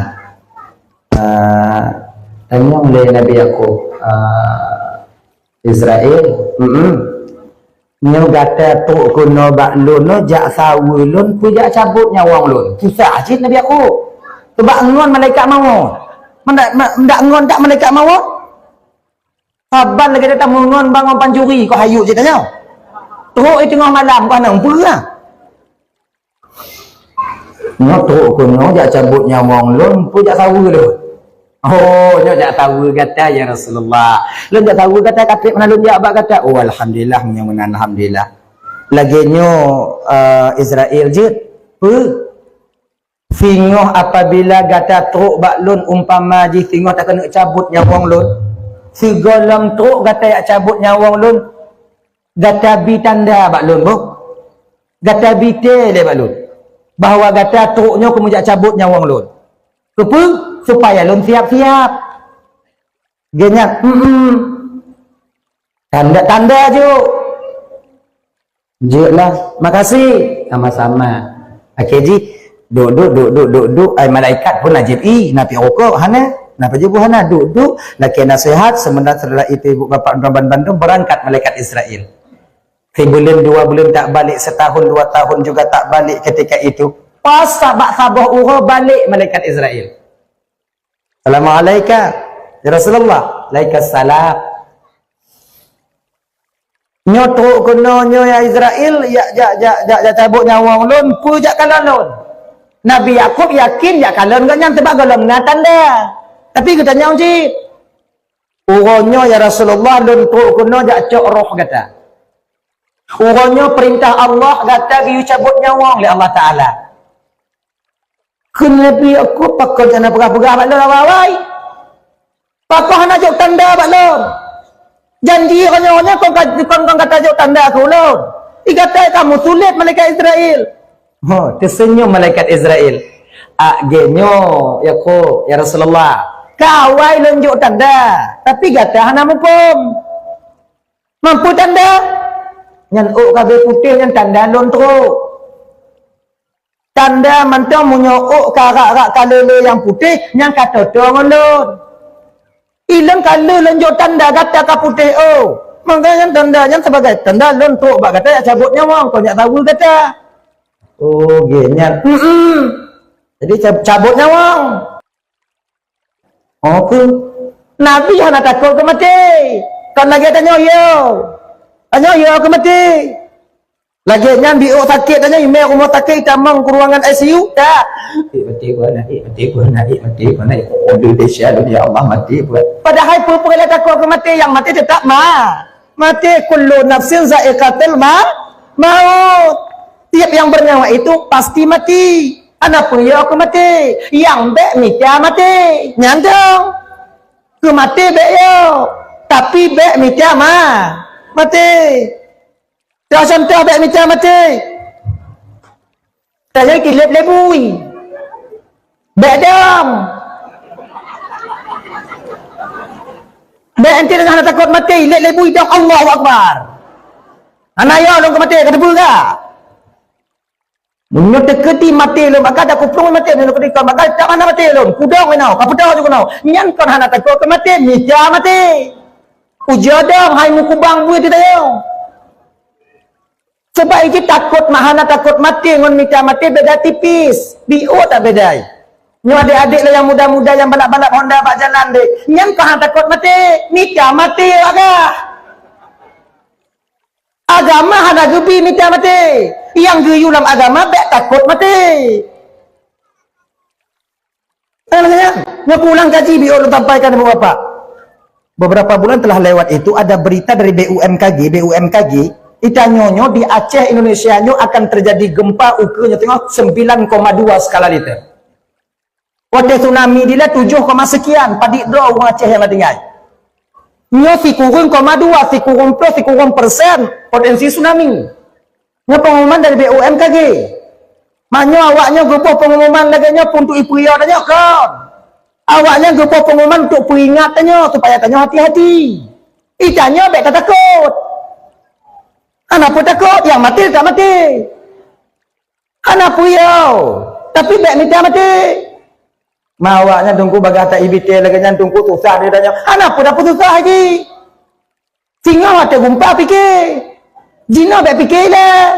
Tanya oleh Nabi Yakub Israel. Nyo gata tok kuno bak lun no jak sawu lun pu jak cabut nyawang lun. Kisah ajit Nabi Yakub. Sebab ngon malaikat maut. Mendak ngon tak malaikat maut. Saban lagi datang ngon bangun panjuri kau hayuk je tanya. Tok tengah malam kau nak apa? Nyo tok kuno jak cabut nyawang lun pu jak sawu lun. Oh, nyo jak tahu kata ya Rasulullah. Lun jak tahu kata kapit mana lun jak bak kata. Oh alhamdulillah menyang alhamdulillah. Lagi nyo Israel je. Singoh apabila kata truk bak lun umpama ji singoh tak kena cabut nyawang lun. Segolong truk kata yak cabut nyawang lun. Kata bi tanda bak lun bu. Kata bi te le bak lun. Bahawa kata truknya kemudian cabut nyawang lun. Kepu supaya lun siap-siap. Genyak. Tanda-tanda je. Je lah. Makasih. Sama-sama. Akhirnya duduk. Ay malaikat pun najib. Nabi rokok. Hana. Napa je pun hana. Duduk. Laki nasihat. Sementara itu ibu bapa Bandung berangkat malaikat Israel. 3 bulan 2 bulan tak balik. Setahun 2 tahun juga tak balik ketika itu. Pas sabah urah balik malaikat Israel. Assalamualaikum ya Rasulullah. Waalaikumsalam. Nyo truk kena nyo ya Israel ya cabut nyawang lun pu jak kalon lun. Nabi Yakub yakin jak kalon kan yang tebak golong na tanda. Tapi kita nyong ji. Uronyo ya Rasulullah lun truk kena jak cok roh kata. Uronyo perintah Allah kata biu cabut nyawang oleh Allah Taala. Nabi aku pakon jana pegah-pegah bak lon awal. Pakon nak jok tanda bak lon. Janji konyo-konyo kon kata jok tanda aku lon. Ikata kamu sulit malaikat Israel. Tersenyum malaikat Israel. Genyo Yakub ya Rasulullah. Kawai lon jok tanda, tapi kata hana mumpum. Mampu tanda? Nyan kabeh putih nyan tanda lon teruk. Tanda mentang menyokok karak-karak kalele yang putih yang kata doang lon. Ilang kala lanjut tanda kata ka putih Makanya tanda yang sebagai tanda lon tu bak kata ya cabut nyawang kau nyak tahu kata. Oh genyak. Jadi cabut nyawang. Oke. Nabi hana takut ke mati. Kan lagi tanya yo. Tanya yo ke mati. Lagi nyambi sakit tanya email rumah sakit tamang ke ruangan ICU tak. Mati pun nak. Oh Indonesia ya Allah mati pun. Padahal pura-pura takut ke mati yang mati tetap mati kullu nafsin za'iqatul maut. Tiap yang bernyawa itu pasti mati. Anak punya aku mati. Yang bek mita mati. Nyantong. Ke mati bek yo. Tapi bek mita mati. Dah contoh bek mita mati. Saya kilip lebui. Bek dong. Bek nanti dengan anak takut mati. Lep lebui dong. Allahu Akbar. Anak yo long ke mati. Kata pula. Menurut teketi mati lom, maka ada kuprung mati menurut ketika maka tak mana mati lom, kudang menau, kapudang juga nau. Nyan kon hana takut ke mati, mija mati. Ujadang hai mukubang buat kita yo. Sebab iki takut mahana takut mati ngon mija mati beda tipis. Bio tak beda. Nyo adik-adik lah yang muda-muda yang balap-balap Honda bak jalan dek. Nyan kon hana takut mati, mija mati agak. Agama hana gebi mija mati. Yang geyu dalam agama bek takut mati. Nya pulang kaji bio sampaikan kepada Bapak. Beberapa bulan telah lewat itu ada berita dari BUMKG itanyonyo di Aceh Indonesia nyo akan terjadi gempa ukurannya tengok 9,2 skala Richter. Waktu tsunami dia 7, sekian padik do orang Aceh yang tinggal. Nyo si kurang 0,2 si kurang plus si kurang persen potensi tsunami. Nya pengumuman dari BUMKG. Manyo awaknya gepo pengumuman laganya untuk ibu ya tanya kan. Awaknya gepo pengumuman untuk peringat tanya supaya tanya hati-hati. Itanya bek tak takut. Anak pun takut yang mati tak mati. Anak puyau tapi bek minta mati. Mawaknya tunggu bagata IBT laganya tunggu susah dia tanya. Anak pun dapat susah lagi. Singa mati gumpa fikir. Jina baik fikir lah.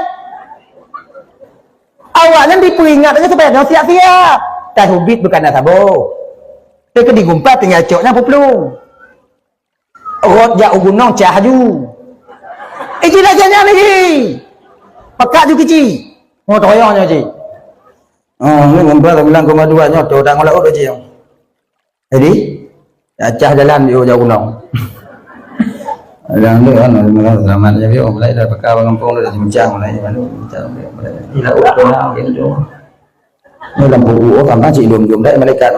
Awaknya diperingat aja supaya jangan siap-siap. Tak hubit bukan nak sabo. Dia ke digumpat tinggal coknya pupulung. Rot jak ugunong cah ju. Iji lah janya lagi. Pekat ju keci. Mau toyongnya cik. Oh, ni gumpat bilang 0,2 nyoto dah ngolah urut cik. Jadi, cah jalan dia jauh gunung. Yang tu kan, selamat je dia. Mulai dah pakai kampung dah bincang mulai mana bincang mulai. Ila ukur lah gitu. Ni lampu uo tambah cik dum dah malaikat.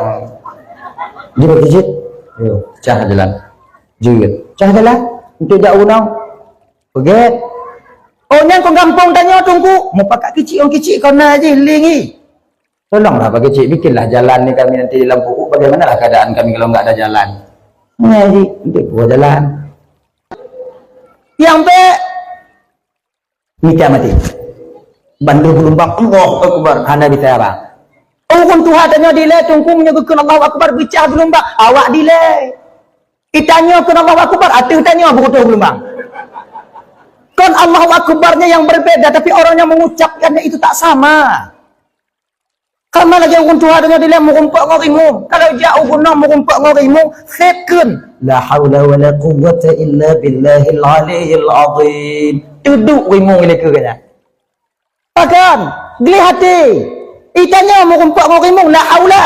Dia berkicit. Yo, cah jalan. Jerit. Cah jalan untuk jauh gunung. Forget. Oh, nyang kau kampung tanya tunggu. Mau pakai kecil orang kecil kau nak je lingi. Tolonglah bagi cik bikinlah jalan ni kami nanti di lampu uo. Bagaimanalah keadaan kami kalau enggak ada jalan? Ngaji nanti buat jalan. Yang be mita mati bandu gelombang Allah Akbar hana bisa apa kun Tuhan tanya dile tungku menyebutkan Allah Akbar bicara gelombang awak dile itanya kun Allah Akbar atuh tanya begitu gelombang kon Allah Akbarnya yang berbeda tapi orang yang mengucapkannya itu tak sama. Kalau lagi kun Tuhan tanya dile mengumpak ngorimu kalau jauh gunung mengumpak ngorimu setken la haula wala quwwata illa billahil aliyyil azim. Duduk wimu ngene kena. Bahkan geli hati. Itanya mau kumpak ngorimu la haula.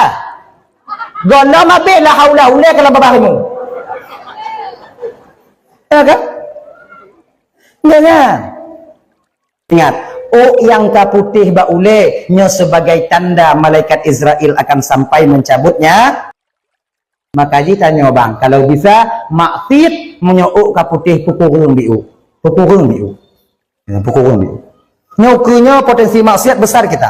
Gono mabe la haula ule kalau babarimu. Ya kan? Ingat, yang kaputih ba ule nya sebagai tanda malaikat Israel akan sampai mencabutnya. Maka jika tanya bang, kalau bisa maksud menyok kaputih pukurung biu. Nyokunya potensi maksiat besar kita.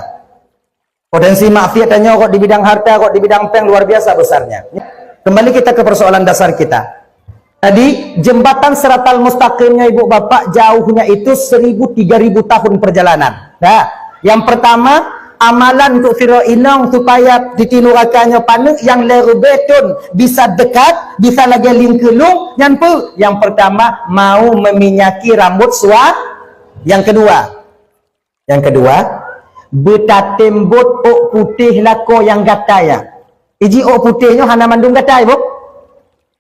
Potensi maksiat tanya kok di bidang harta, kok di bidang peng luar biasa besarnya. Kembali kita ke persoalan dasar kita. Tadi jembatan Siratal Mustaqimnya ibu bapak jauhnya itu 1000-3000 tahun perjalanan. Nah, yang pertama amalan untuk Firo Inong supaya ditinurakannya panik yang lerubeton bisa dekat, bisa lagi lingkelung. Yang pertama mau meminyaki rambut suar. Yang kedua betatembut ok putih lako yang gataya. Iji ok putihnya hana mandung gatai bu.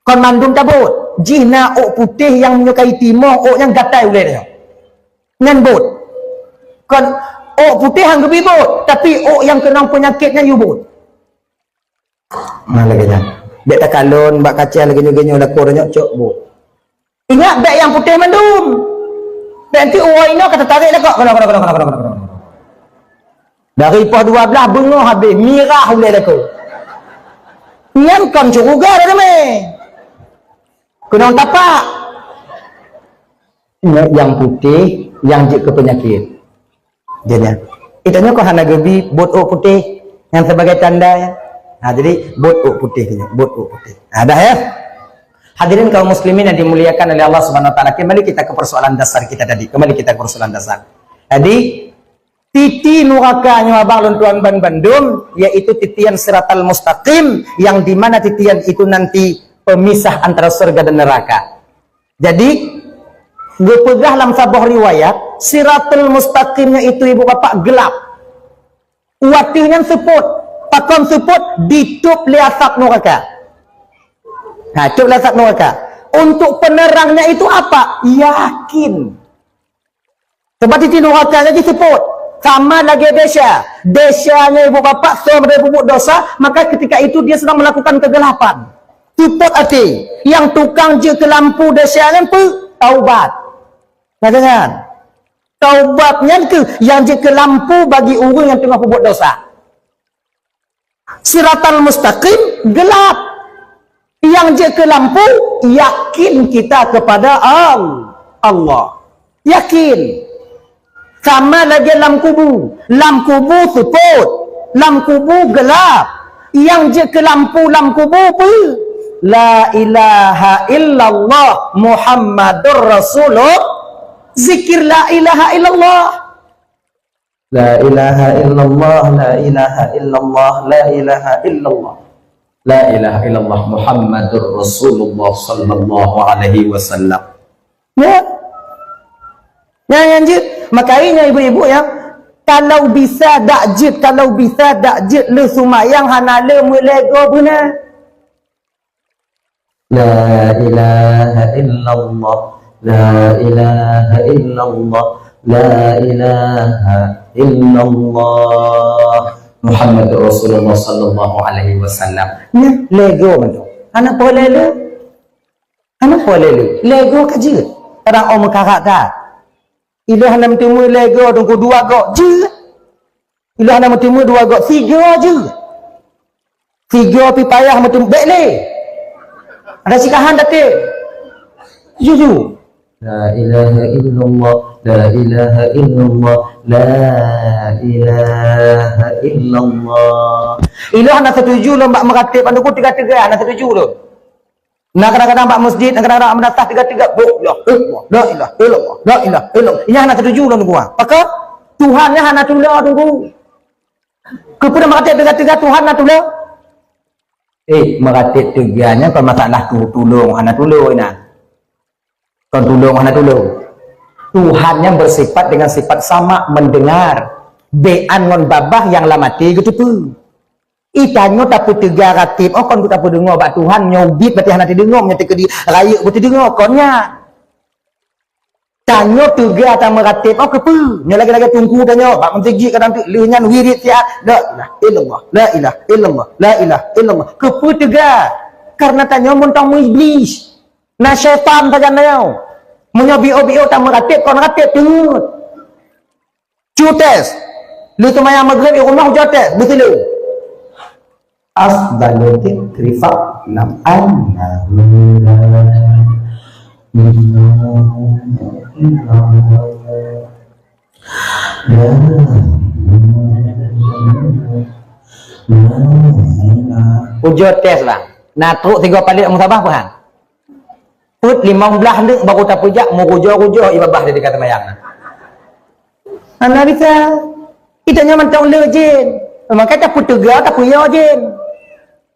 Kon mandung tabut. Jina ok putih yang menyukai timur ok yang gatai boleh dia. Nyanbut. Kon ok putih yang lebih but, tapi ok yang kena penyakitnya you but. Mana lagi nya? Bek takalon, bak kaca lagi genyo lakor nya cok but. Ingat bek yang putih mandum. Nanti uang ini kata tarik lah kok. Kena. Dari pos 12 bengah habis, mirah boleh aku. Ngan kon curuga dah ni. Kena orang tapak. Yang putih, yang je ke penyakit. Jadinya. Itanya kau hana gebi bot o putih yang sebagai tanda ya. Nah, jadi bot o putih ni, bot o putih. Nah, dah ya. Hadirin kaum muslimin yang dimuliakan oleh Allah Subhanahu wa taala. Kembali kita ke persoalan dasar kita tadi. Kembali kita ke persoalan dasar. Jadi titi nurakanya abang lontuan ban bandung yaitu titian siratal mustaqim yang dimana titian itu nanti pemisah antara surga dan neraka. Jadi gepegah dalam sebuah riwayat siratul mustaqimnya itu ibu bapak gelap, watihnya seput, pakon seput ditup liasap neraka. Nah, tup liasap neraka. Untuk penerangnya itu apa? Yakin. Sebab titik neraka lagi seput. Sama lagi desanya ibu bapak sebagai bubuk dosa, maka ketika itu dia sedang melakukan kegelapan. Tuput hati yang tukang je ke lampu desanya pun taubat. Nah, jangan taubatnya ke yang je ke lampu bagi orang yang tengah berbuat dosa. Siratal mustaqim gelap, yang je ke lampu yakin kita kepada Allah, yakin. Sama lagi lam kubu seput, lam kubu gelap, yang je ke lampu lam kubu pun la ilaha illallah Muhammadur Rasulullah. Zikir la ilaha illallah, la ilaha illallah, la ilaha illallah, la ilaha illallah, la ilaha illallah Muhammadur Rasulullah sallallahu alaihi wasallam. Ya, yang lanjut. Makanya ibu-ibu ya, kalau bisa dakjid, le sumayang hana le mulego benar. La ilaha illallah, la ilaha illallah, la ilaha illallah Muhammadur Rasulullah sallallahu alaihi wasallam. Ya, lego betul. Anak boleh le. Anak boleh le. Lego kaji. Orang om karak dah. Ilah nak bertemu lego tunggu dua gok je. Ilah nak bertemu dua gok tiga je. Tiga pi payah bertemu baik le. Ada sikahan datik. Jujur. La ilaha illallah, la ilaha illallah, la ilaha illallah. Ilah nak setuju lo mbak meratib anda ku tiga-tiga nak setuju lo. Nah, kadang-kadang Pak Masjid, kadang-kadang menatah tiga-tiga, la ilaha illallah, la ilaha illallah. Ini hanya tertuju lah tunggu. Maka Tuhannya hanya tula tunggu. Kepada meratib tiga-tiga Tuhan hanya tula. Meratib tiganya kalau masalah tolong hanya tula ini. Kalau tolong hanya tula. Tuhannya bersifat dengan sifat sama mendengar. Be'an ngon babah yang lamati gitu pun. Ikannya tapi tiga ratib. Oh, kon kita pun dengar bak Tuhan nyobit berarti hana dengar nyata ke di raya berarti dengar konnya. Tanya tiga tambah ratib. Oh, kepu. Nya lagi-lagi tunggu tanya bak mentegi kadang tu lenyan wirid siap. La ilaha illallah, la ilaha illallah, la ilaha illallah. Kepu tiga. Karena tanya montang iblis. Nah syaitan saja nau. Menyobi-obi tambah ratib kon ratib tengut. Cutes. Lu tu maya maghrib rumah jotes betul. Afdalul dzikri fa'lam annahu la ilaha ujud tes lah. Nah, teruk 3 kali musabah puan. Put 15 ni baru tak pujak mau rujuk-rujuk ibabah dia kata mayang. Anda bisa. Itanya mentang le jin. Maka tak put tegak tak puya jin.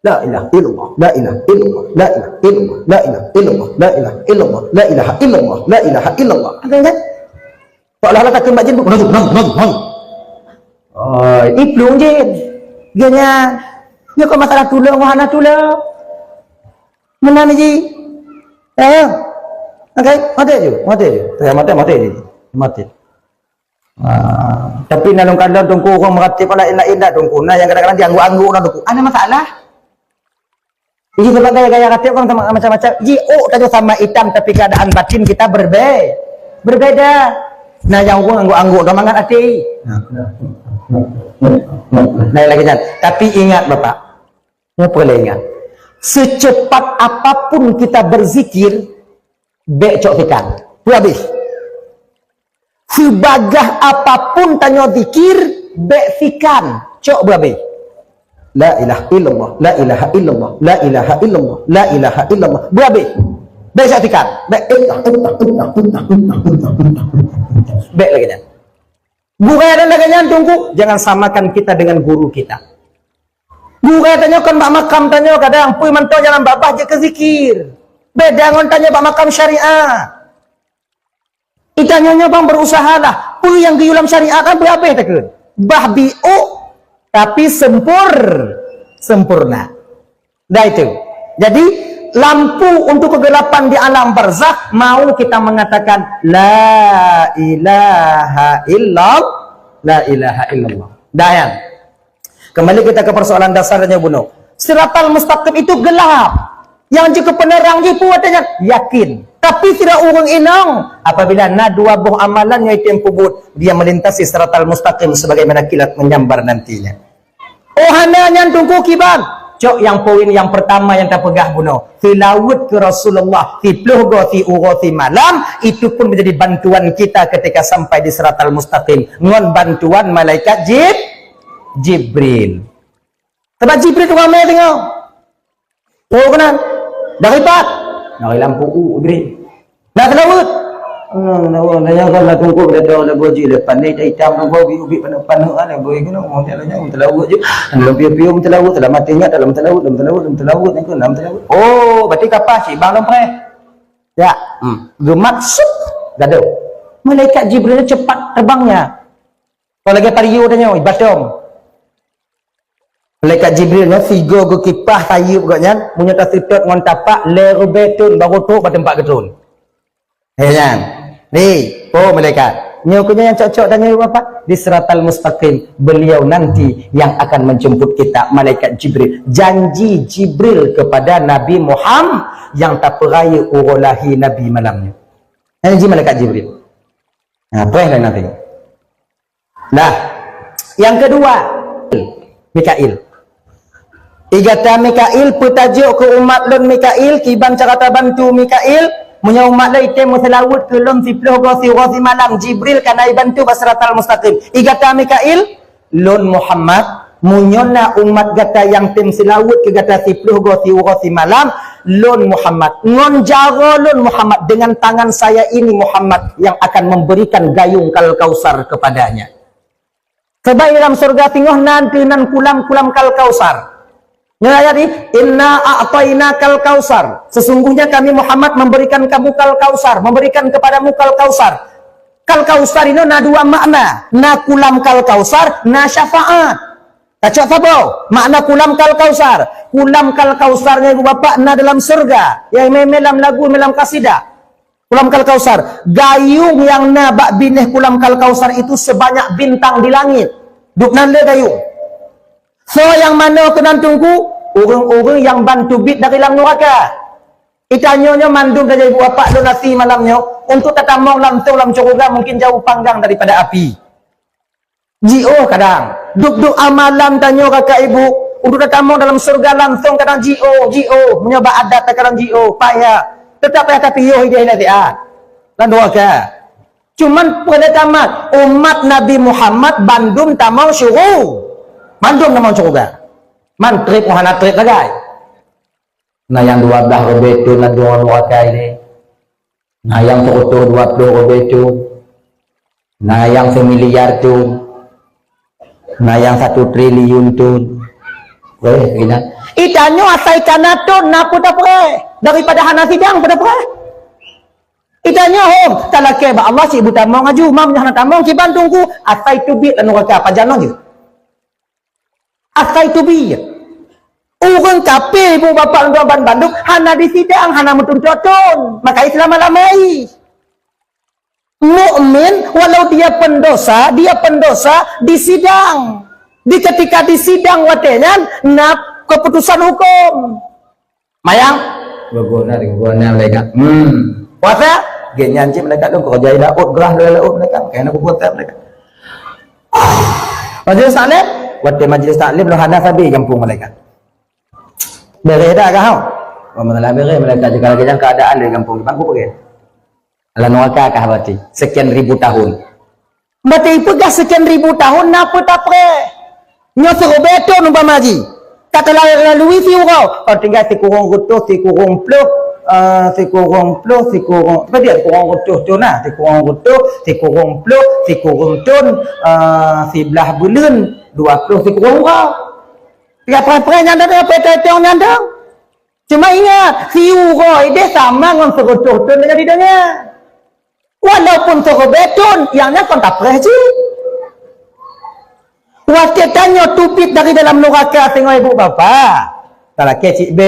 La ilaha illallah, la ilaha illallah, la ilaha illallah, la ilaha illallah, la ilaha illallah, la ilaha illallah, la ilaha illallah. Ada kan? Seolah-olah tak kembali jin. Nang. Oh, iplung jin. Ganya. Dia kau masalah tulang, wahana tulang. Mana ni ji? Okay, mati je. Mati. Tapi nalung kadang tungku orang meratib ala indah tungku. Nah yang kadang-kadang dianggu-anggu nak tungku. Ada masalah? Ini sebab gaya-gaya ratib orang sama macam-macam. Tadi sama hitam tapi keadaan batin kita berbeda. Nah yang gua angguk-angguk dah mangat hati. Nah lagi kan. Tapi ingat Bapak, apa boleh ingat? Secepat apapun kita berzikir, becok fikan. Habis. Sebagah apapun tanya zikir, bek fikan, cok berhabis. La ilaha illallah, la ilaha illallah, la ilaha illallah, la ilaha illallah. Berhabis. Bek cok fikan. Bek lagi kan. Bukan ada lagi tunggu. Jangan samakan kita dengan guru kita. Bukan tanya kan mak makam tanya kadang puy mantau jalan babah je ke zikir. Beda ngon tanya mak makam syariah. Itanya bang berusaha lah. Puy yang giyulam syariah kan berhabis tak ke? Bah bi'u tapi sempurna. Dah itu. Jadi lampu untuk kegelapan di alam barzakh mau kita mengatakan la ilaha illallah, la ilaha illallah. Dah ya. Kembali kita ke persoalan dasarnya bunuh. Siratal mustaqim itu gelap. Yang jika penerang jipu katanya yakin. Tapi tidak urung inang apabila na dua buah amalannya itu yang kubut dia melintasi siratal mustaqim sebagaimana kilat menyambar nantinya. Oh hananya tunggu kiban. Cok yang poin yang pertama yang terpegah bunuh. Tilawut ke Rasulullah fi pluhgo fi ughati malam itu pun menjadi bantuan kita ketika sampai di siratal mustaqim. Ngon bantuan malaikat Jibril. Sebab Jibril tu ramai tengok. Oh kenal. Dah ribat. Nak lampu Jibril. Nak telawut. Nanya kalau nak tunggu dah dah boji lepas ni dah hitam nak bawa ubi panak-panak lah boy kena mau jalannya telawut je. Lebih-lebih telawut dalam matinya dalam telawut ni kan dalam telawut. Oh, berarti kapal cik bang lompreh. Ya. Gemak sup. Gaduh. Malaikat Jibril cepat terbangnya. Kalau lagi pariu tanya, batom. Malaikat Jibril no figo go kipah tayu pokoknya punya tasipot ngon tapak le betun baru tu pada tempat getun. Kan? Ni, oh malaikat. Nyokunya yang cocok tanya apa? Di siratal mustaqim beliau nanti yang akan menjemput kita malaikat Jibril. Janji Jibril kepada Nabi Muhammad yang tak peraya urulahi Nabi malamnya. Janji malaikat Jibril. Nah, apa yang nanti? Nah, yang kedua Mikail. Igata Mikail putajuk ke umat lon Mikail kiban carata bantu Mikail punya umat lain temu selawut ke lon siploh gosi malam Jibril kanai bantu basratal mustaqim. Igata Mikail lon Muhammad munyona umat gata yang tim selawut ke gata siploh gosi malam lon Muhammad ngon jaro lon Muhammad dengan tangan saya ini Muhammad yang akan memberikan gayung kal kausar kepadanya. Sebab dalam surga tinggoh nanti nan kulam kal kausar. Ayat ini, inna a'tayna kal kausar. Sesungguhnya kami Muhammad memberikan kamu kal kausar, memberikan kepadamu kal kausar. Kal kausar ini na dua makna. Na kulam kal kausar, na syafaat. Kacau apa? Makna kulam kal kausar. Kulam kal kausarnya ibu bapak na dalam surga. Yang melam lagu, melam kasidah. Kulam kal kausar. Gayung yang na bak bineh kulam kal kausar itu sebanyak bintang di langit. Duk nanda gayung. So yang mana kena tunggu orang-orang yang bantu bit dari dalam neraka. Itanyonya mandum dari ibu bapak donasi malamnya untuk tatamong langsung dalam surga mungkin jauh panggang daripada api. Jio kadang duk amalan tanyo kakak ibu untuk tatamong dalam surga langsung kadang jio menyoba adat kadang jio payah tetap payah tapi yo dia nanti dan neraka. Cuman pada tamat umat Nabi Muhammad bandum tamau syuruh. Mandum nama surga. Man trip mohana trip lagi. Nah yang 12 robetu na dua neraka ini. Nah yang foto 20 robetu. Nah yang 1 miliar tu. Nah yang 1 triliun tu. Weh, gina. Itanyo asai kanato na puta pre. Daripada hana sidang pada pre. Itanyo hom talake ba Allah si buta mau ngaju mam hana tamong kiban tunggu asai tubit lan neraka pajanon je. Asai tubiyah. Orang kafir ibu bapa orang Bandung hana di sidang hana metuntutun maka Islam malamai. Mukmin walau dia pendosa di sidang. Ketika di sidang watenya nak keputusan hukum. Mayang gogona mereka. Puasa Genyan cik mereka tu kerja laut gerah laut mereka. Kena aku buat mereka. Majlis taklim, waktu majlis taklim lu hadas habis kampung mereka. Beres dah kau. Malah beres mereka juga lagi yang keadaan di kampung bangku pergi. Ala nuaka kah berarti sekian ribu tahun. Berarti pegah sekian ribu tahun napa tak pre? Nyo suruh beton umpama haji. Kata lalui si kau. Kau tinggal si kurung rutuh, si kurung pluh, si kurung pluh, si kurung. Apa dia kurung rutuh tu nah? Si kurung rutuh, si kurung pluh, si kurung tun, si belah bulan, 20 si kurung kau. Tiga pre nyanda apa tetong nyanda. Cuma ingat, si uroi dia sama dengan serutuh tun dengan didanya. Walaupun suruh beton, yang kon tak pre je. Waktu tanya tupit dari dalam neraka tengok ibu bapa. Tak laki cik B.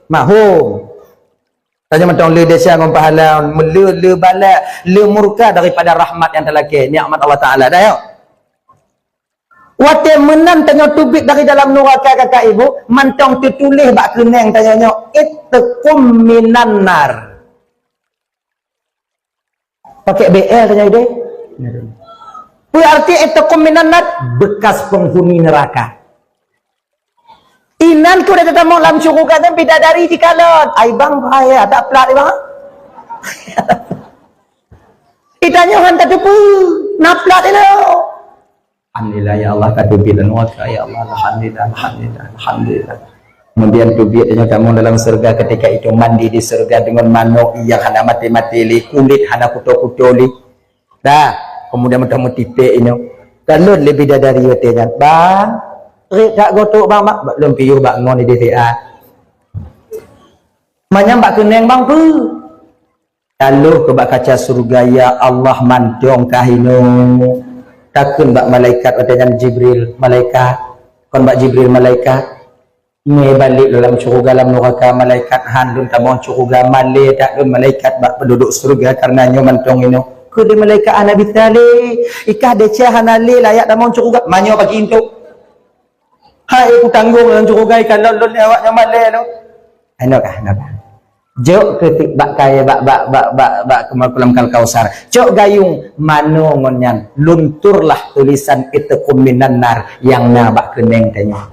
Mahum. Tanya macam le desa ngom pahala, le bala, le murka daripada rahmat yang terlaki, nikmat Allah Taala dah yo. Waktu menan tanya tupit dari dalam neraka kakak ibu, mantong tertulis bak keneng tanya ittaqum minan nar. Pakai BL tanya dia. Berarti ittaqum minan nar bekas penghuni neraka. Inan ku dah ketemu dalam syurga dan bidadari di kalon. Ai bang bahaya tak pelat dia bang. Itanya hantar tu pun nak pelat dia. Alhamdulillah ya Allah kata bilan neraka ya Allah alhamdulillah alhamdulillah alhamdulillah. Kemudian tubik tanya kamu dalam surga ketika itu mandi di surga dengan manuk yang hana mati-mati li kulit hana kuto-kuto li. Dah kemudian bertemu tipe ini kalau lebih dari itu kan bang tak gotok bang belum piu bang ngon di DTA manyam bak keneng bang tu kalau ke bak kaca surga ya Allah mantong kahino takun bak malaikat dengan Jibril malaikat kon bak Jibril malaikat me balik dalam surga dalam neraka malaikat handun tamong surga male tak malaikat bak penduduk surga karena nyo mantong ino kudi malaikat Nabi Saleh ikah decah hanali layak damon cukup manyo bagi itu hai aku tanggung dalam cukup kalau lon awaknya male tu ano kah napa jok ketik bak kaya bak kemal kal kausar jok gayung mano ngonyan lunturlah tulisan ittaqum minan nar yang na bak keneng tanya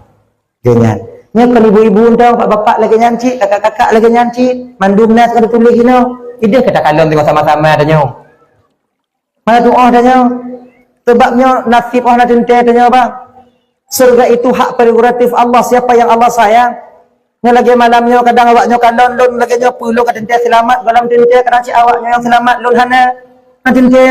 jangan nya kan ibu-ibu entah bapak lagi nyanci kakak-kakak lagi nyanci mandumna kada tulis hino ide kata kalon tengok sama-sama tanya mana doa tanya sebabnya nasib orang nanti tanya bang surga itu hak prerogatif Allah siapa yang Allah sayang nya lagi malamnya kadang awaknya kalon lon lagi nya perlu kat tente selamat dalam tente kadang si awaknya yang selamat lon hana tente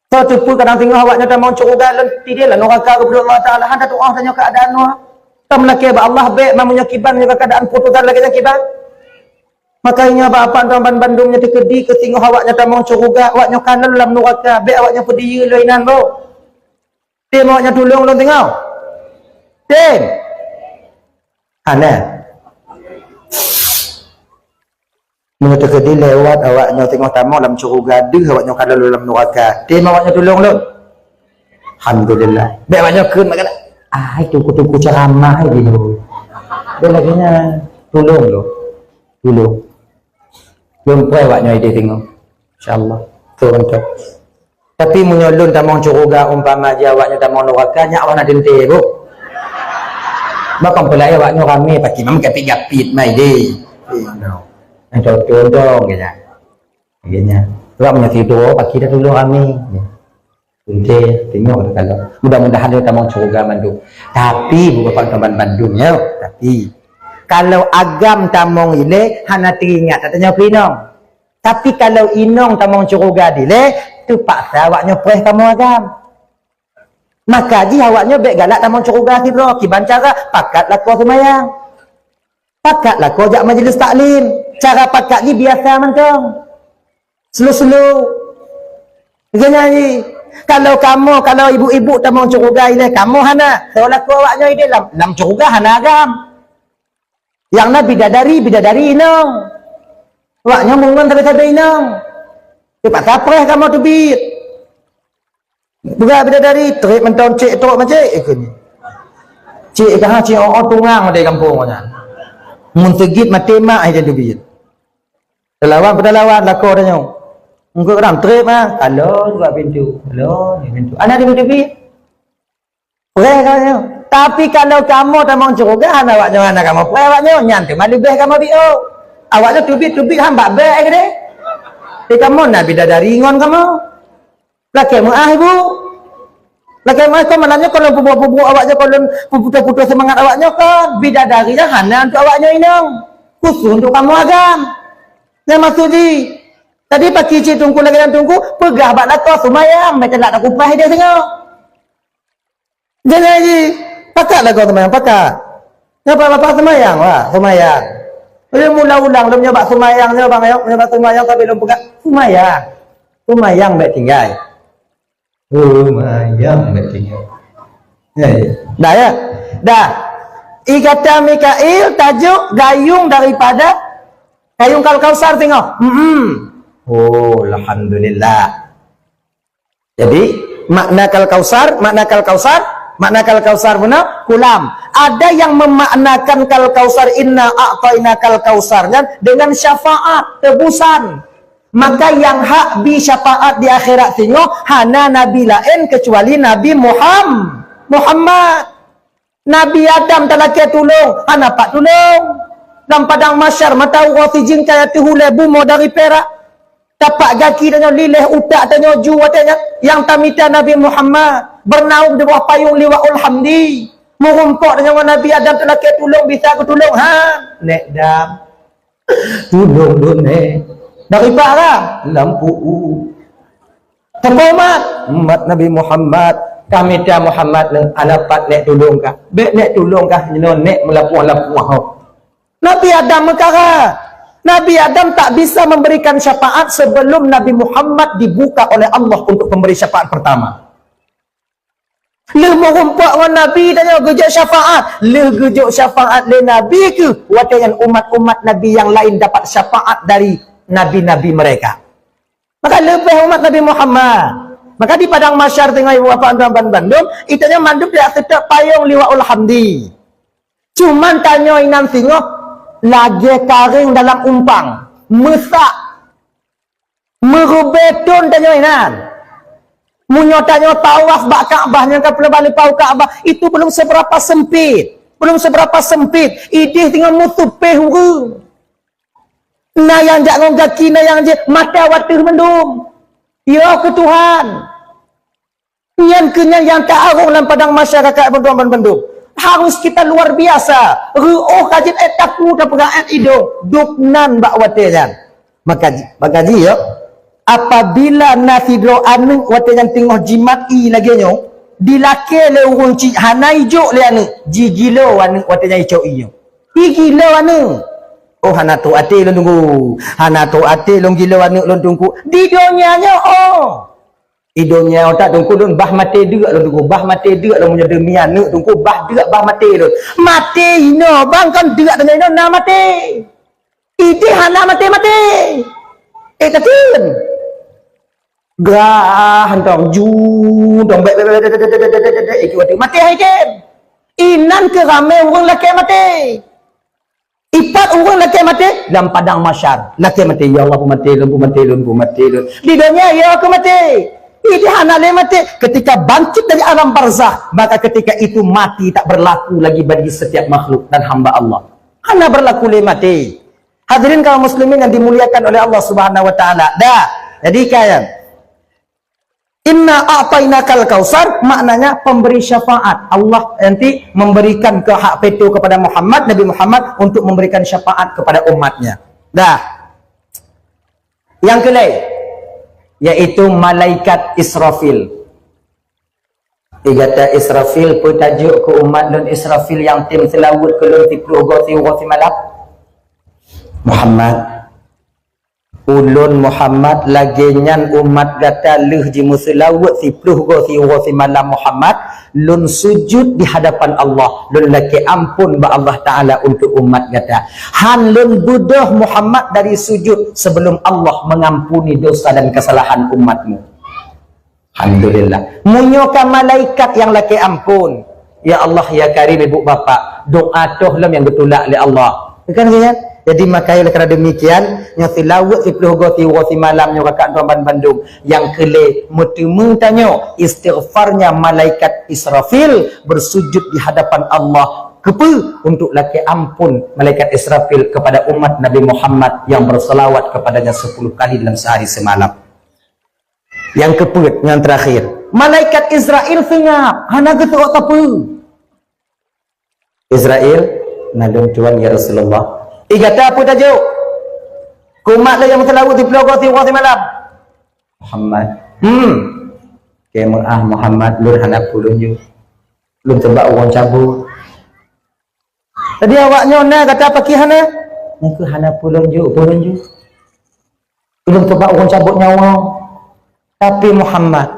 so tu pun kadang tengok awaknya dah mau cukup lon tidaklah neraka kepada Allah Taala handa doa tanya keadaan noh tam laki ba Allah baik mamunya kiban nya keadaan putusan lagi nya kiban. Makanya apa tuan Bandungnya dikedi ke tengok awaknya tamang curuga awaknya kanan dalam neraka be awaknya pedih lainan bro tim awaknya tolong lo tengok tim ana mun terkedi lewat awaknya tengok tamang dalam curuga deh awaknya kanan dalam neraka tim awaknya tolong lo alhamdulillah be awaknya keun makan itu kutu ceramah gitu be lagi nya tolong lo tolong belum pernah awaknya ide tengok insyaallah tu untuk tapi menyolun tamang curuga umpama dia awaknya tamang neraka nya awak nak dente bu bakam pelai awaknya rame pakai mam gapit-gapit mai de no dong kaya kayaknya orang punya tidur pakai dah dulu rame dente tengok kalau mudah-mudahan dia tamang curuga mandu tapi bukan teman Bandungnya tapi kalau agam tamong ile hana teringat tak tanya pinong tapi kalau inong tamong curuga dile tu paksa awaknya preh kamu agam maka ji awaknya baik galak tamong curuga tidro kiban cara pakatlah kau semayang pakatlah kau jak majlis taklim cara pakat ni biasa mantong slow-slow jangan kalau kamu kalau ibu-ibu tamong curuga ile kamu hana seolah kau awaknya ile lam curuga hana agam yang na bidadari inong waknya mungun tabe-tabe inong cepat sapreh kamu tu bit buka bidadari terik mentong cik teruk macam ikut cik kah cik tungang dari kampung macam mun tegit mati mak aja tu bit Pedalawan lakor dia nyo. Engkau orang trip ah. Halo, buka pintu. Halo, ni pintu. Anak di tepi. Kau. Tapi kalau kamu tak mau curugan awaknya anak kamu. Awaknya nyantai malu beh kamu bio. Awaknya tubi hamba beh ke deh. Tapi kamu nak bidadari ngon kamu. Laki mu ah ibu. Laki mu kau malahnya kalau bubu awaknya kalau putus semangat awaknya kan bidadari dah hana untuk awaknya inang. Khusus untuk kamu agam. Yang maksud di tadi pagi cik tunggu lagi dan tunggu pegah bak lakar sumayang macam nak kupah dia tengok. Jangan lagi pakat lah kau semayang pakat. Lepas semayang wah semayang. Dia mula-ulang dia nyoba semayang dia bang ayok nyoba semayang tapi belum pegat semayang baik tinggal. Semayang baik tinggal. Dah ya dah. Ikata Mikail tajuk gayung daripada Gayung Kausar tengok. Oh, alhamdulillah. Jadi makna Kausar benar kulam. Ada yang memaknakan Kausar inna a'taina Kausarnya dengan syafaat tebusan. Maka yang hak bi syafaat di akhirat tengok hana nabi lain kecuali Nabi Muhammad. Nabi Adam tak laki tolong, hana pak tolong. Dalam padang masyar mata urati jin kaya tuhule bumo dari perak tapak gaki tanya lilih utak tanya ju tanya yang tamita Nabi Muhammad bernaung di bawah payung liwaul hamdi merumpok dengan Nabi Adam telah ke tolong bisa aku tolong nek dam tolong dun nek dari parah lampu umat Nabi Muhammad kami ta Muhammad nang anapat nek tolong kah nek tolong kah nek melapuh Nabi Adam mekara. Nabi Adam tak bisa memberikan syafaat sebelum Nabi Muhammad dibuka oleh Allah untuk memberi syafaat pertama. Leh merumpak dengan Nabi tanya gejok syafaat. Leh gejok syafaat le Nabi ke? Watayan umat-umat Nabi yang lain dapat syafaat dari Nabi-Nabi mereka. Maka lebih umat Nabi Muhammad. Maka di padang masyar tengah ibu bapa tuan Bandung, itanya mandub dia tetap payung liwaul hamdi. Cuman tanya inam singoh lagi karing dalam umpang mesak merubetun tanya inan munyotanya tawaf bak Kaabah yang kapal balik pau Kaabah itu belum seberapa sempit idih tinggal mutupeh huru na yang jak ngong kaki na yang je mata watir mendung ya ke Tuhan nyan kenyan yang tak arung dalam padang masyarakat bendung harus kita luar biasa. Ru'uh kajit takmu dan pengaat hidung. Duknan bak watiran. Maka ya. Apabila nasidro anu watiran tengah jimati lagi nyo. Dilake le urun cik hanai jok le anu. Jigilo anu watiran icok iyo. Gilo anu. Oh hana tu ati lon tunggu. Hana tu ati lon gilo anu lon tunggu. Di dunianya Idongnya otak tungku dun bah mati deuk lu tungku bah mati deuk lu punya demian nu tungku bah deuk bah mati lu mati ino bang kan deuk dengan ino na mati iti hana mati tatin gah hantong ju dong iki mati haiken inan ke rame urang laki mati ipat urang laki mati dalam padang masyar laki mati ya Allah mati di dunia ya aku mati ini hanale mati ketika bangkit dari alam barzah maka ketika itu mati tak berlaku lagi bagi setiap makhluk dan hamba Allah hanya berlaku le mati. Hadirin kaum muslimin yang dimuliakan oleh Allah Subhanahu wa taala. Jadi kayak inna a'tainakal kausar maknanya pemberi syafaat. Allah nanti memberikan ke hak petu kepada Nabi Muhammad untuk memberikan syafaat kepada umatnya. Yang kelai yaitu malaikat Israfil. Igata Israfil putajuk ke umat dan Israfil yang tim selawut ke lun tiplu gosi malak Muhammad ulun Muhammad lagi nyan umat gata leh ji muselawut tiplu gosi malam Muhammad lun sujud di hadapan Allah lun laki ampun ba Allah Ta'ala untuk umat gata han lun budoh Muhammad dari sujud sebelum Allah mengampuni dosa dan kesalahan umatmu. Alhamdulillah munyoka malaikat yang laki ampun ya Allah ya karim ibu bapa doa toh lam yang betulak oleh Allah kan Jadi makanya kerana demikian yang silawat 10 goti wati malamnya kakak tuan Bandung yang kele mutemu tanya istighfarnya malaikat Israfil bersujud di hadapan Allah kepa untuk laki ampun malaikat Israfil kepada umat Nabi Muhammad yang berselawat kepadanya 10 kali dalam sehari semalam. Yang kepa yang terakhir malaikat Israel sengap hana getuk apa Israel nalung tuan ya Rasulullah kata apa tajuk? Kumat lah yang terlalu di pulau Goti malam. Muhammad. Kemah Muhammad lur hanap pulunju. Lur tebak orang cabut. Tadi awaknya na kata apa kihana? Nak hanap pulunju. Lur tebak orang cabut nyawa. Tapi Muhammad,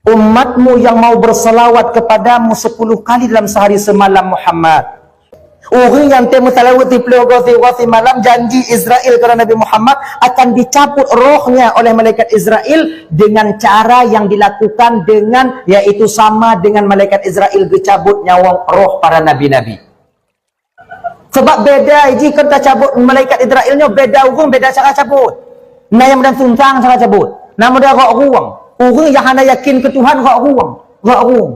umatmu yang mau berselawat kepadamu 10 kali dalam sehari semalam Muhammad. Orang yang temu salawat di pulau Ghazi malam janji Israel kepada Nabi Muhammad akan dicabut rohnya oleh malaikat Israel dengan cara yang dilakukan dengan yaitu sama dengan malaikat Israel dicabut nyawa roh para nabi-nabi. Sebab beda jika kita cabut malaikat Israelnya beda orang beda cara cabut. Nah yang dan suntang cara cabut. Nama dia roh orang. Orang yang hanya yakin ke Tuhan roh orang.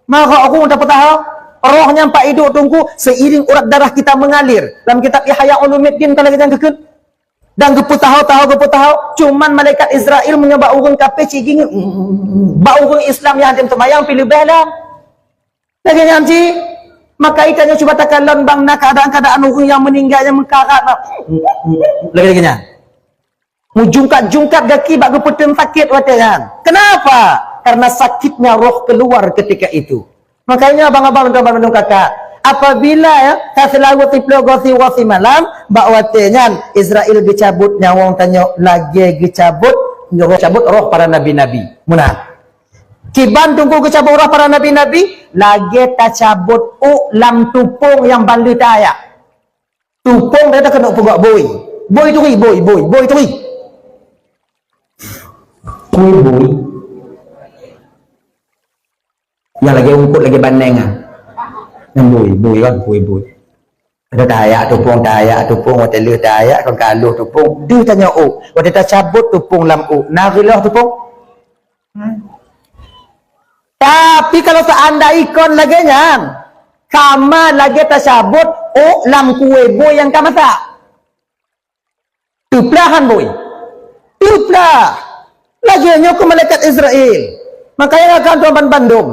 Maka orang dapat tahu rohnya empat hidup tunggu seiring urat darah kita mengalir dalam kitab Ihya Ulumuddin kalau kita kekut dan gepu tahu cuman malaikat Israel menyebab orang kafir ciging ba orang Islam yang hadim temayang pilih belah lagi nanti maka ikannya cuba takalon bang nak keadaan orang yang meninggal yang mengkarat lagi mujungkat kaki bak gepetem sakit watakan kenapa karena sakitnya roh keluar ketika itu. Makanya abang-abang dan kakak apabila ya kaselawat tiplo wasi malam bakwatenya Israel dicabut nyawang tanya lagi dicabut roh para nabi-nabi munah kiban tunggu dicabut roh para nabi-nabi lagi tacabut lam tupung yang bandu taya tupung dia kena pugak boy tu boy yang lagi ungkut lagi bandengan yang bui kan bui ada tayak tupung hotel tayak kan kaluh tupung dia tanya waktu kita cabut tupung lam narilah tupung tapi kalau seandainya ikon lagi nyang kama lagi tersabut lam kue bui yang kama tak tuplahan bui tuplah lagi nyok ke malaikat Israel makanya akan tuan Bandung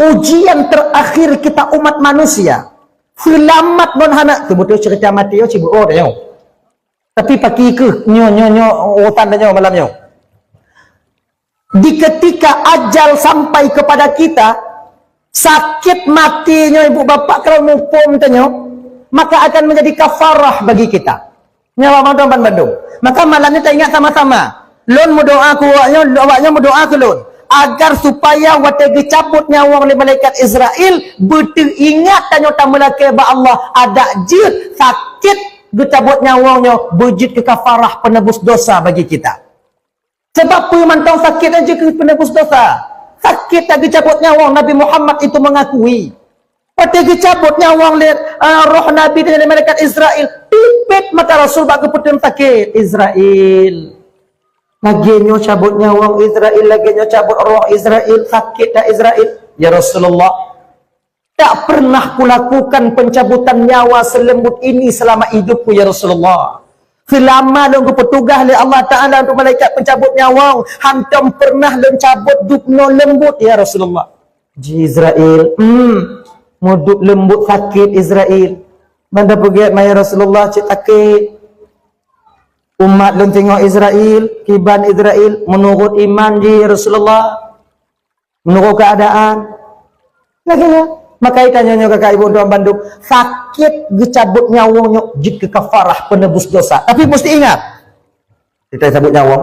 ujian terakhir kita umat manusia selamat non hana tu betul cerita mati yo cibu dah tapi pagi ke nyo otan dah malam nyo di ketika ajal sampai kepada kita sakit matinya ibu bapak kalau mupum tanya maka akan menjadi kafarah bagi kita nyawa tuan Bandung maka malam ni kita ingat sama-sama lon berdoa ku awaknya berdoa ke lon agar supaya waktu dicabut nyawa oleh malaikat Israel betul ingat tanya tamalake ba Allah ada jid sakit dicabut nyawanya bujit ke kafarah penebus dosa bagi kita sebab pemantau sakit aja ke penebus dosa sakit tak dicabut nyawa Nabi Muhammad itu mengakui waktu dicabut nyawa oleh roh Nabi dari malaikat Israel pipit maka Rasul bak keputum sakit Israel lagi nyo cabut nyawang Israel, lagi nyo cabut roh Israel, sakit dah Israel. Ya Rasulullah, tak pernah kulakukan pencabutan nyawa selembut ini selama hidupku ya Rasulullah. Selama nunggu petugas oleh Allah Ta'ala untuk malaikat pencabut nyawang, hantam pernah cabut dukno lembut ya Rasulullah. Israel, muduk lembut sakit Israel. Banda pergi ya Rasulullah cik sakit. Umat lun tengok Israel, kiban Israel menurut iman di Rasulullah, menurut keadaan. Lagi maka tanya kakak ibu doang Bandung, sakit dicabut nyawanya jid ke kafarah penebus dosa. Tapi mesti ingat, kita cabut nyawa.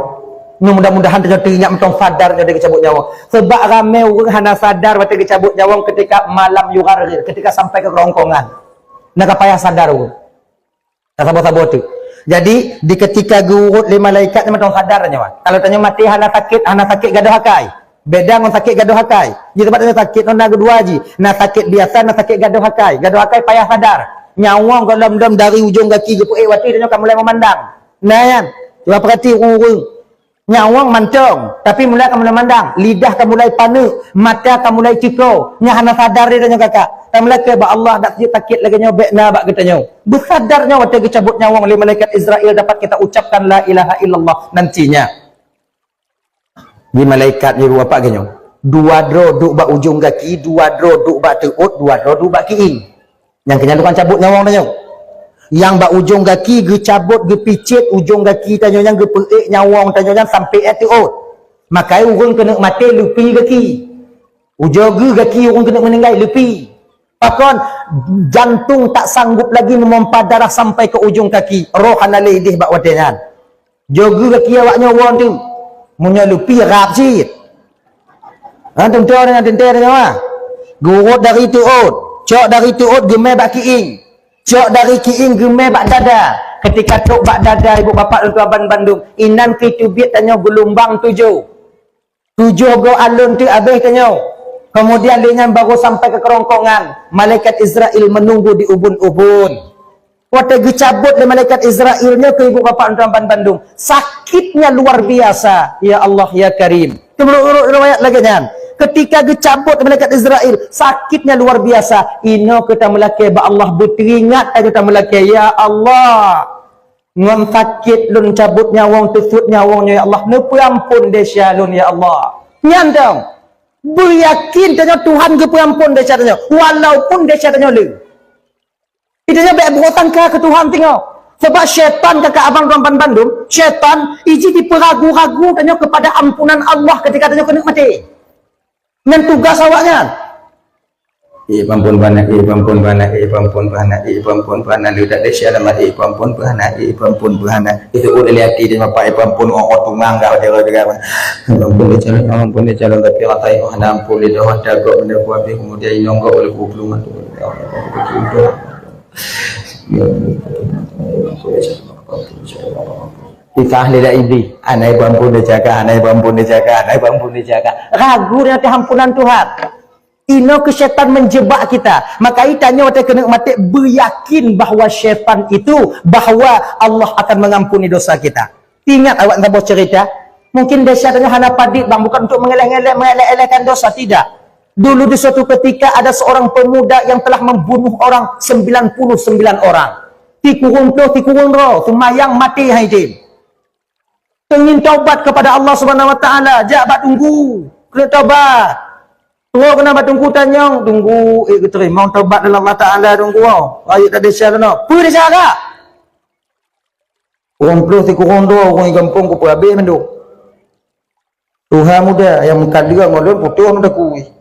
Mudah-mudahan kita teringat mentong sadar jadi dicabut nyawa. Sebab ramai orang hana sadar waktu dicabut nyawa ketika malam yugar, ketika sampai ke kerongkongan. Nak payah sadar orang. Tak sabar-sabar tu. Jadi di ketika gurut lima malaikat ni macam sadar nyawa. Kalau tanya mati hana sakit gaduh hakai. Beda dengan sakit gaduh hakai. Di tempat tanya sakit nona kedua ji. Nak sakit biasa, nak sakit gaduh hakai. Gaduh hakai payah sadar. nyawang kalau dalam dari ujung kaki ke wati dan kamu mulai memandang. Nah kan, coba perhati urung. Nyawang mancung, tapi mulai kamu mulai memandang. Lidah kamu mulai panik, mata kamu mulai ciko. Nyahana sadar dia dan kakak. Kamu mulai ke Allah dak takit lagi nyaw bekna bak kita nyaw. Bersadarnya waktu dicabut nyawang oleh malaikat Israel dapat kita ucapkan la ilaha illallah nantinya. Di malaikat ni apa genyo? Dua dro duk bak ujung kaki, dua dro duk bak teut, dua dro duk bak kiing. Yang kena tukang cabut nyawang tanya. Yang bak ujung kaki ge cabut ge picit ujung kaki tanya yang ge peik nyawang tanya yang sampai teut. Makai urang kena mati lupi kaki. Ujung ge kaki urang kena meninggal lupi. Pakon jantung tak sanggup lagi memompa darah sampai ke ujung kaki. Roh ana lidih bak wadengan. Jogu kaki awak nyawang tu. Munya lupi rap sit. Ha tentu dengan tentu dengan gurut dari teut. Cok dari teut gemai bak kiing. Cok dari kiing gemai bak dada. Ketika tok bak dada ibu bapa dan tuan Bandung, inan ki tubit tanya gelombang 7. 7 go alun tu habis tanya. Kemudian dengan baru sampai ke kerongkongan, malaikat Israel menunggu di ubun-ubun. Waktu dicabut oleh malaikat Israelnya ke ibu bapa dan tuan Bandung, sakitnya luar biasa. Ya Allah ya Karim. Kemudian riwayat lagi kan. Ketika dicabut malaikat Israel, sakitnya luar biasa. Ino kita melaki ba Allah berteringat kita melaki ya Allah. Ngam sakit lun cabut nyawang tusut nyawangnya ya Allah. Nepu ampun desya lun ya Allah. Nyandang. Beryakin tanya Tuhan ke pengampun desya tanya. Walaupun desya tanya lu. Itu nya baik berotan ke Tuhan tengok. Sebab syaitan kakak abang tuan Bandung, syaitan iji diperagu-ragu tanya kepada ampunan Allah ketika tanya kena mati. Dengan tugas awaknya. Pampun bana, pampun bana, pampun bana, pampun bana, lu tak desya nama pampun bana, pampun bana. Itu udah lihat di bapak pampun orang tumang kau jaga-jaga. Pampun dia calon tapi ratai oh ampun dia dah dagok benda buat kemudian inonggo oleh kubluman tu. Kita lihat ini, anai pampun dia jaga, anai pampun dia jaga, anai pampun dia jaga. Ragu dengan ampunan Tuhan. Ino ke syaitan menjebak kita. Maka itanya waktu kena mati beryakin bahawa syaitan itu bahawa Allah akan mengampuni dosa kita. Ingat awak tak cerita. Mungkin dahsyatnya hana padik bang bukan untuk mengelak-elakkan dosa tidak. Dulu di suatu ketika ada seorang pemuda yang telah membunuh orang 99 orang. Tikurun roh, semayang mati haidin. Ingin taubat kepada Allah Subhanahu wa taala, jabat tunggu. Kena taubat. Tuh kena tunggu tanyang, tunggu terima taubat dalam Allah taala tunggu. Ayat tak dahsyat no. Pu dia jaga. Orang plus tikurun roh, orang kampung ku habis menduk. Tuhan muda yang mengkadira ngolon putus muda kuih.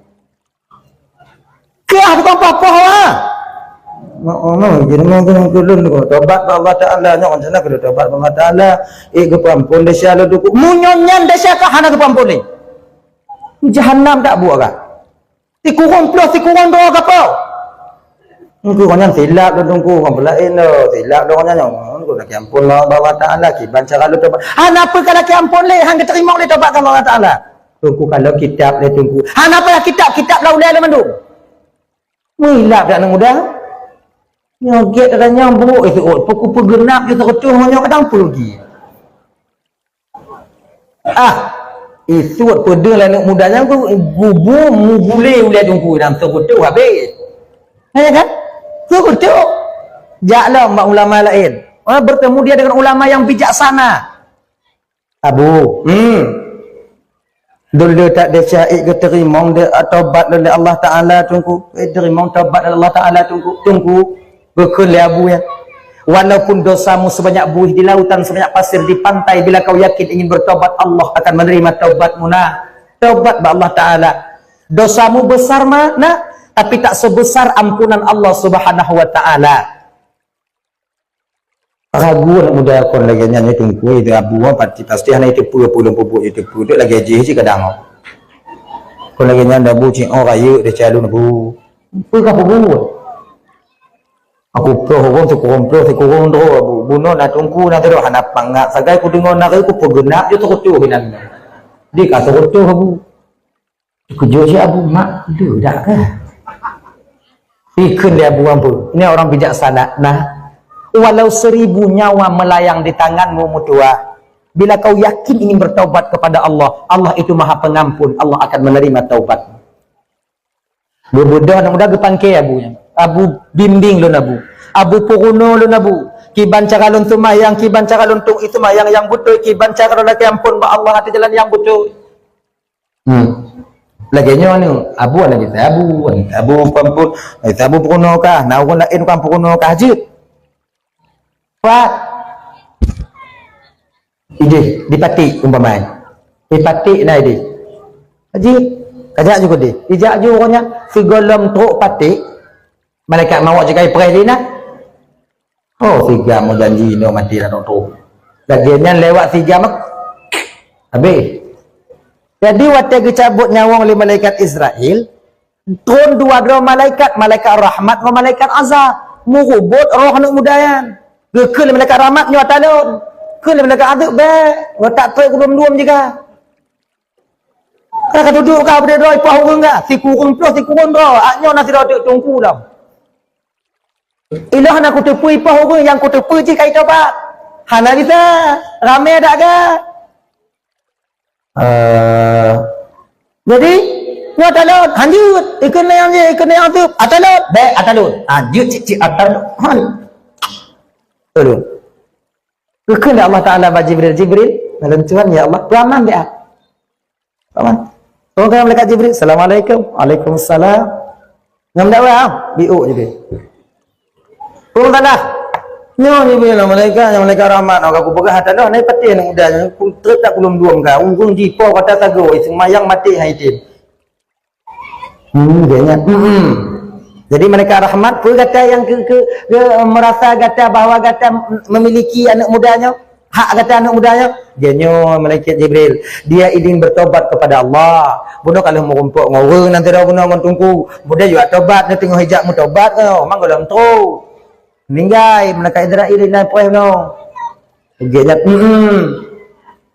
Kah bukan apa-apa lah. Jadi mungkin kulun ko tobat Allah Taala nya on sana kudu tobat Allah Taala ke pampun desya lu duku munyonyan desya ka hana ke pampun ni. Jahannam tak buat ka. Tikurun plus tikurun do ka apa? Engko kanyan silap lu tunggu kan belain lo silap do kanyan engko nak ampun Allah Taala ki bancara lu tobat. Hana apa kalau ki ampun le hang terima le tobat Allah Taala. Tunggu kalau kitab le tunggu. Hana apa kitab la ulai le mandung. Wilap tak nak mudah. Nyoget katanya buruk itu pukul pergenap dia terkecuh hanya kadang pergi. Itu pada lah anak mudanya tu gubu mugule ulai tunggu dalam terkecuh habis. Ya kan? Terkecuh. Jaklah mak ulama lain. Bertemu dia dengan ulama yang bijaksana. Abu. Dulu tak ada syaik ke terima dia taubat oleh Allah Taala tunggu. Terima taubat oleh Allah Taala tunggu. Berkeli abu ya. Walaupun dosamu sebanyak buih di lautan, sebanyak pasir di pantai, bila kau yakin ingin bertobat, Allah akan menerima taubatmu. Taubat ba Allah Taala. Dosamu besar mana? Tapi tak sebesar ampunan Allah Subhanahu wa taala. Ragu nak muda kon lagi nyanyi tunggu itu abu pasti hanya itu puluh itu puluh lagi aja sih kadang. Kon lagi nyanyi abu cing oh raya dia calon abu. Apa bu? Aku kurung do bunuh nak tunggu nak terus hanap pangat sagai ku dengar nak aku pergenak je terkutu hinan dia kata terkutu abu kerja si abu mak dia dak ke Ikut dia buang pun. Ini orang bijaksana. Nah, walau 1000 nyawa melayang di tanganmu mutua, bila kau yakin ingin bertaubat kepada Allah, Allah itu maha pengampun, Allah akan menerima taubat. Budak nak muda gepangke abunya. Abu bimbing lu nabu. Abu puruno lu nabu. Kiban cara lun tumayang, kiban cara lun tung itu mayang yang betul, kiban cara lun ampun ba Allah hati jalan yang betul. Laginya ni abu lagi abu pampun, abu puruno kah, na orang lain kan puruno kah je. Pak ide dipati umpamanya. Dipati nah ide. Haji kajak juga dia. Ijak juga orangnya figolam truk pati. Malaikat mawak jaga perelina. Oh, 3 mau janji no mati dah tu. Laginya lewat 3 mak. Habis. Jadi waktu dicabut nyawa oleh malaikat Israel, turun 2 malaikat, malaikat rahmat dan malaikat azab, murubut roh anak mudayan. Gekul malaikat rahmat nyawa talun. Kul malaikat azab be, watak tu belum juga. Kata duduk kau pada doi pau enggak? Si kurung plus si kurung ro, aknyo nasi rodok tungku dah. Ilah nak kutepui pau yang kutepui je kai tobat. Hana bisa ramai ada ke? Jadi nyo talun, hanjut. Ikut yang je, ikut yang tu. Atalun, be atalun. Hanjut cik atalun. Han. Tolong. Ikut Allah Taala ba Jibril. Tuhan ya Allah, beraman dia. Beraman. Orang kata malaikat Jibril, Assalamualaikum. Waalaikumsalam. Ngam dakwah, biu Jibril. Orang tanah. Nyo ni bila malaikat, malaikat rahmat. Aku pegah hati dah, naik pati nak muda. Aku tak belum duam ka. Unggung jipo kata tago, semayang mati hai tim. Dia ingat. Jadi malaikat rahmat pun kata yang ke merasa kata bahawa kata memiliki anak mudanya. Hak kata anak mudanya, dia nyo malaikat Jibril, dia ingin bertobat kepada Allah. Bunuh kalau mau rumpuk ngoreng nanti dah bunuh ngon tungku. Budak juga tobat, dia tengok hijab mu tobat kau. Mang dalam tu. Ninggai malaikat Israel ini poin no. Dia jat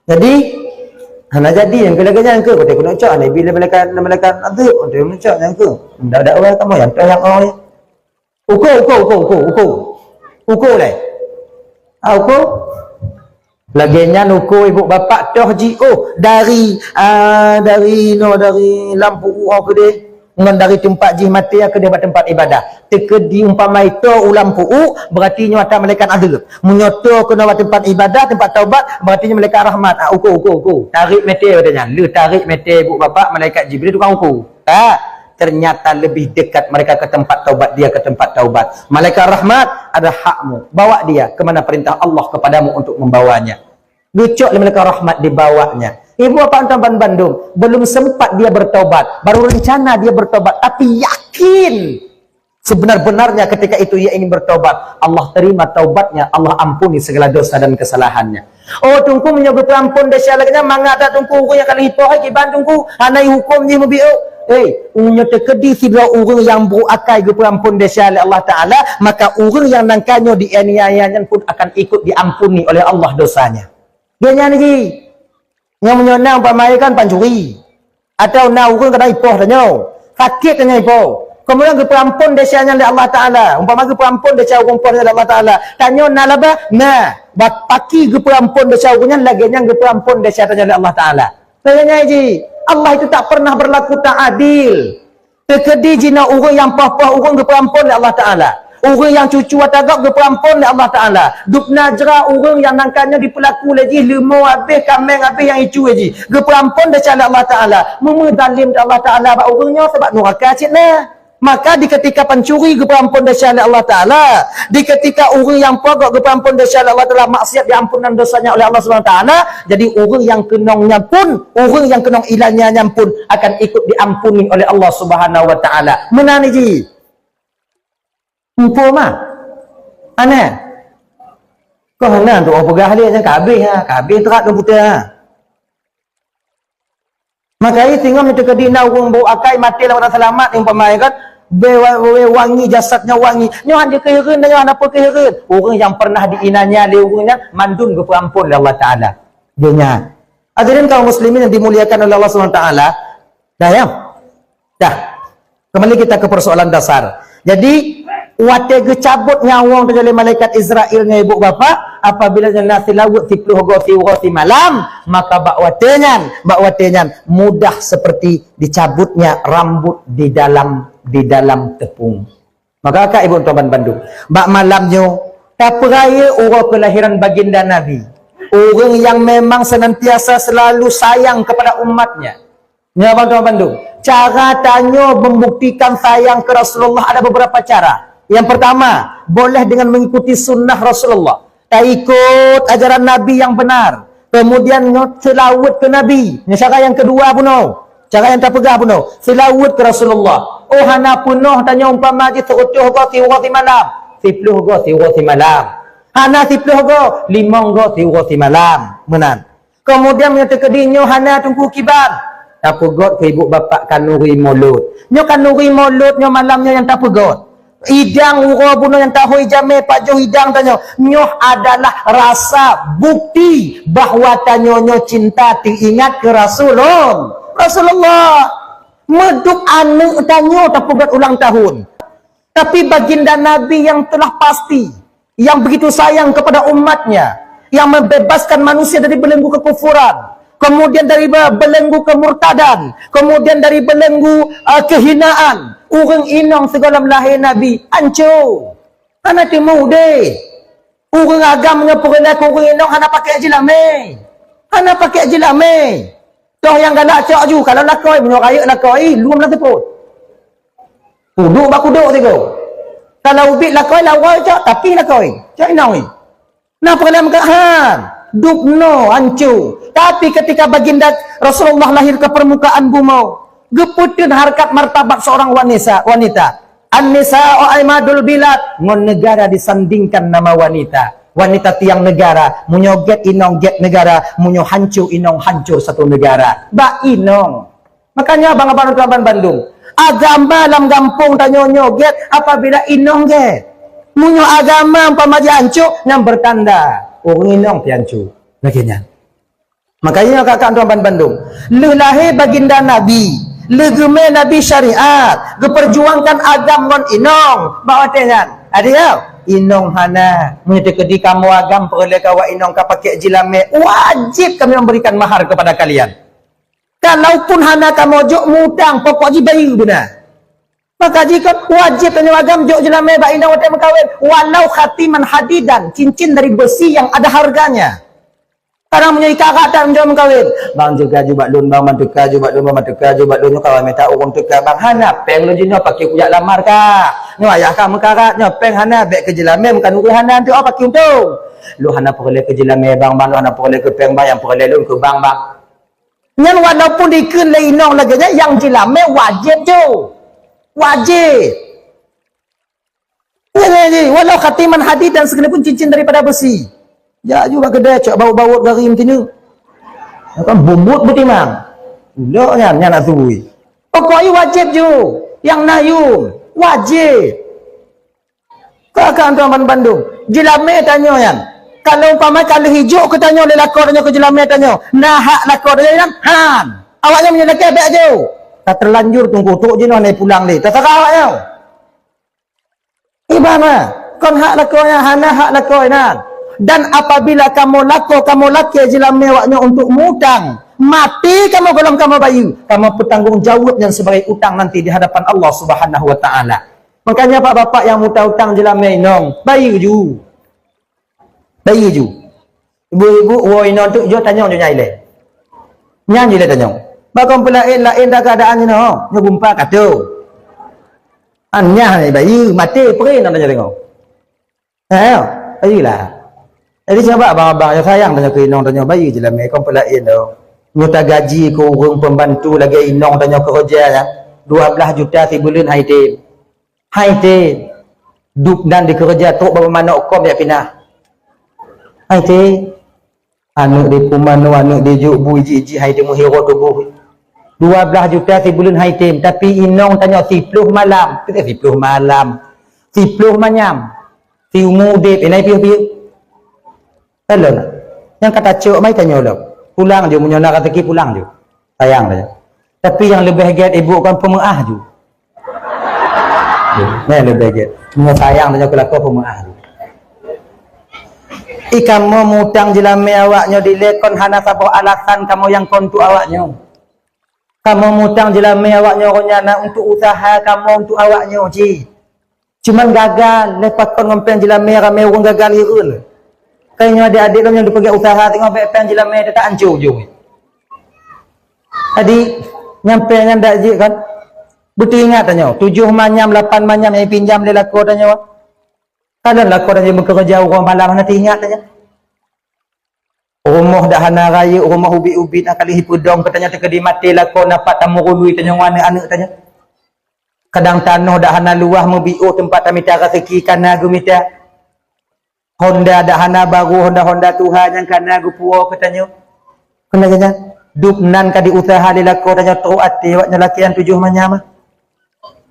Jadi hana jadi yang kelaganya yang ke kata kena cak ni bila malaikat ada untuk mencak yang ke. Ndak ada orang kamu yang yang oi. Uko lai. Uko laginya nuku ibu bapa toh ji dari lampu ke dia ngan dari tempat ji mati ke dia tempat ibadah teke diumpamai to lampu berarti nyata malaikat adil menyoto ke tempat ibadah tempat taubat berarti malaikat rahmat uku tarik mete katanya lu tarik mete ibu bapa malaikat Jibril tukang uku ternyata lebih dekat mereka ke tempat taubat dia ke tempat taubat. Malaikat rahmat ada hakmu, bawa dia ke mana perintah Allah kepadamu untuk membawanya. Lucuk malaikat rahmat dibawanya. Ibu apa Antamban Bandung belum sempat dia bertaubat, baru rencana dia bertaubat, tapi yakin sebenar-benarnya ketika itu ia ingin bertaubat, Allah terima taubatnya, Allah ampuni segala dosa dan kesalahannya. Oh tungku menyebut ampun dasya laganya mangga tak tungku yang kali hipo hai Bandungku anai hukum ni mobil. Unyo tekedi sidra orang yang berakai ke perampun dasya oleh Allah Ta'ala, maka orang yang nangkanyo dianiayanya pun akan ikut diampuni oleh Allah dosanya. Dia nyanyi yang menyonang pamai kan pancuri atau na orang kena ipoh tanya sakit tanya ipoh kemudian ke perampun dasyanya oleh Allah Ta'ala umpama ke perampun dasya orang oleh Allah Ta'ala tanya na laba na paki ke perampun dasya orangnya laginya ke perampun dasya tanya oleh Allah Ta'ala tanya nyanyi Allah itu tak pernah berlaku tak adil. Terkedi jina orang yang pah-pah orang ke perampun oleh Allah Ta'ala. Orang yang cucu watagak ke perampun oleh Allah Ta'ala. Duk najra orang yang nangkanya dipelaku lagi. Lemau habis, kameng habis yang icu lagi. Ke perampun dah oleh Allah Ta'ala. Memedalim Allah Ta'ala bak orangnya sebab nuraka cik nah. Maka di ketika pencuri ke perampun dasya oleh Allah Ta'ala, di ketika orang yang pogok ke perampun dasya oleh Allah Ta'ala, maksiat diampunan dosanya oleh Allah SWT, jadi orang yang kenongnya pun, orang yang kenong ilahnya pun akan ikut diampuni oleh Allah Subhanahu Wa Ta'ala. Mana ni ji? Empu mah? Aneh? Kau mana tu orang pegah dia macam kabeh terak tu putih ha? Maka ini tinggal macam kedina orang bawa akai mati lawan selamat yang pemain kan wangi jasadnya wangi nyo ada keheran dengan apa keheran orang yang pernah diinanya oleh orangnya mandun ke perampun oleh Allah Ta'ala dia nya hadirin kaum muslimin yang dimuliakan oleh Allah SWT dah ya dah kembali kita ke persoalan dasar Jadi wate gecabut nyawang tu oleh malaikat Israel nya ibu bapa apabila nasi laut 10 gosi malam, maka bakwatenyan mudah seperti dicabutnya rambut di dalam tepung. Maka kak ibu tuan Bandung bak malamnya tak peraya orang kelahiran baginda Nabi, orang yang memang senantiasa selalu sayang kepada umatnya. Ya tuan Bandung, cara tanya membuktikan sayang ke Rasulullah ada beberapa cara. Yang pertama, boleh dengan mengikuti sunnah Rasulullah. Tak ikut ajaran Nabi yang benar. Kemudian selawat ke Nabi. Cara yang kedua pun, cara yang tak pegah pun, selawat ke Rasulullah. Oh hana punuh tanya umpama je terutuh go tiwati malam. 10 go tiwati malam. Hana 10 go 5 go tiwati malam. Menan. Kemudian menyatakan dinyo hana tunggu kibar. Tak pegot ke ibu bapa kanuri mulut. Nyo kanuri mulut nyo malamnya yang tak pegot. Hidang ura bunuh yang tahu ijame pak jo hidang tanya. Nyo adalah rasa bukti bahawa tanyo cinta diingat ke Rasulullah. Meduk anu tanyo tak pegot ulang tahun. Tapi baginda Nabi yang telah pasti, yang begitu sayang kepada umatnya, yang membebaskan manusia dari belenggu kekufuran, kemudian dari belenggu kemurtadan, kemudian dari belenggu kehinaan, orang inong segala melahir Nabi hancur. Hana timu deh. Orang agam mengepulah orang inong hana pakai jilame. Hana pakai jilame. Toh yang galak cak ju kalau lakoi punya raya lakoi lu nak teput. Duduk bak duduk tiga. Kalau ubit lakoi lawai cak tapi lakoi. Cak inong ni. Nah perkara mekahan. Dukno hancur. Tapi ketika baginda Rasulullah lahir ke permukaan bumi, geputin harkat martabat seorang wanita. An-nisa aimadul bilad, ngon negara disandingkan nama wanita. Wanita tiang negara, munyo get inong get negara, munyo hancur inong hancur satu negara. Ba inong. Makanya abang-abang tuan Bandung, agama dalam kampung tanyonyo get apabila inong get. Munyo agama umpama hancur yang bertanda orang inong piancu. Bagian. Makanya kakak tuan Bandung, lahir baginda Nabi, legeme Nabi syariat, geperjuangkan agam ngon inong, bawa tengan. Ada ya? Inong hana, menyatakan di kamu agam perle kawa inong ka pakai jilame, wajib kami memberikan mahar kepada kalian. Kalaupun hana kamu jok mutang, pokok ji bayi benar. Maka jika wajib tanya agam jok jilame ba inong wate mengkawin, walau khatiman hadidan, cincin dari besi yang ada harganya. Kadang punya kakak tak menjawab mengkawin. Bang juga jubak lun, bang mantuka jubak lun, bang mantuka jubak lun. Kawan minta orang tuka. Bang hana peng lu jino pakai kujak lamar kak. Nyo ayah kamu kakak nyo peng hana bek ke jelame bukan nuri hana tu apa pakai untung. Lu hana perle ke jelame bang bang lu hana perle ke peng bang yang perle lu ke bang bang. Nyan walaupun dikun leinong laganya yang jelame wajib tu. Wajib. Ini walau khatiman hadid dan segenapun cincin daripada besi. Ya juga kedai cak bau-bau garim tinu. Kan bumbut betimang. Uloknya nak tui. Pokoknya wajib ju. Yang nayum wajib. Kakak tuan Bandung, jilame tanya yang. Kalau umpama kalau hijau ke tanya oleh lakor tanya ke jilame tanya. Nah hak lakor dia yang han. Awaknya menyelakeh bek je. Tak terlanjur tunggu tok je naik pulang ni. Terserah awaknya. Ibana, kon hak lakornya hana hak lakornya. Dan apabila kamu laki jilame waknya untuk mutang, mati kamu belum kamu bayu, kamu bertanggung jawab yang sebagai utang nanti di hadapan Allah Subhanahu wa taala. Makanya pak bapak yang utang jilame inong, bayu ju. Bayu ju. Ibu-ibu wo inong tu jo tanya jo nyai le. Nyang je le tanya. Bakon pelain lain dah keadaan ni no, nyugumpa kata. Anya ni bayu mati perin nak tanya tengok. Ayolah. Jadi siapa abang-abang yang sayang tanya ke inong tanya bayi je lah mereka pelain tu. Nyuta gaji ke orang pembantu lagi inong tanya kerja ya. 12 juta sebulan haitin. Haitin. Duk dan dikerja tok berapa mana kom ya pindah. Haitin. Anak di pemanu anak di juk bu iji haitin mu hero tubuh. 12 juta sebulan haitin tapi inong tanya 10 malam. Kita 10 malam. 10 malam. Si umudip inai piu-piu. Hello. Yang kata cok mai tanya lo. Pulang je punya nak kata pulang je. Sayang saja. Tapi yang lebih hebat ibu kan pemeah je. Ni lebih baik. Mu sayang tanya kelaku apa maah. Kamu mutang jelame awaknya dilekon hana sabo alasan kamu yang kontu awaknya. Kamu mutang jelame awaknya ronyana untuk usaha kamu untuk awaknya ji. Cuman gagal lepas kon ngompen jelame ramai orang gagal irun. Kayaknya adik-adik kamu yang pergi usaha tengok pen jelame dia tak hancur ujung. Tadi nyampe nya ndak ji kan. Betul ingat tanya, 7 manyam 8 manyam yang pinjam dia laku tanya. Kalau laku tanya bekerja orang malam nanti ingat tanya. Rumah dah hana raya, rumah ubi-ubi nak kali hipudong katanya terkedi mati laku dapat tamu rului tanya anak-anak tanya. Kadang tanah dah hana luah mobiu tempat tamita rezeki kana gumita. Honda dah hana baru Honda Tuhan yang kana gupuo katanya. Kena katanya dupnan ka di usaha di laku tanya tu ati waknya lakian 7 manyam.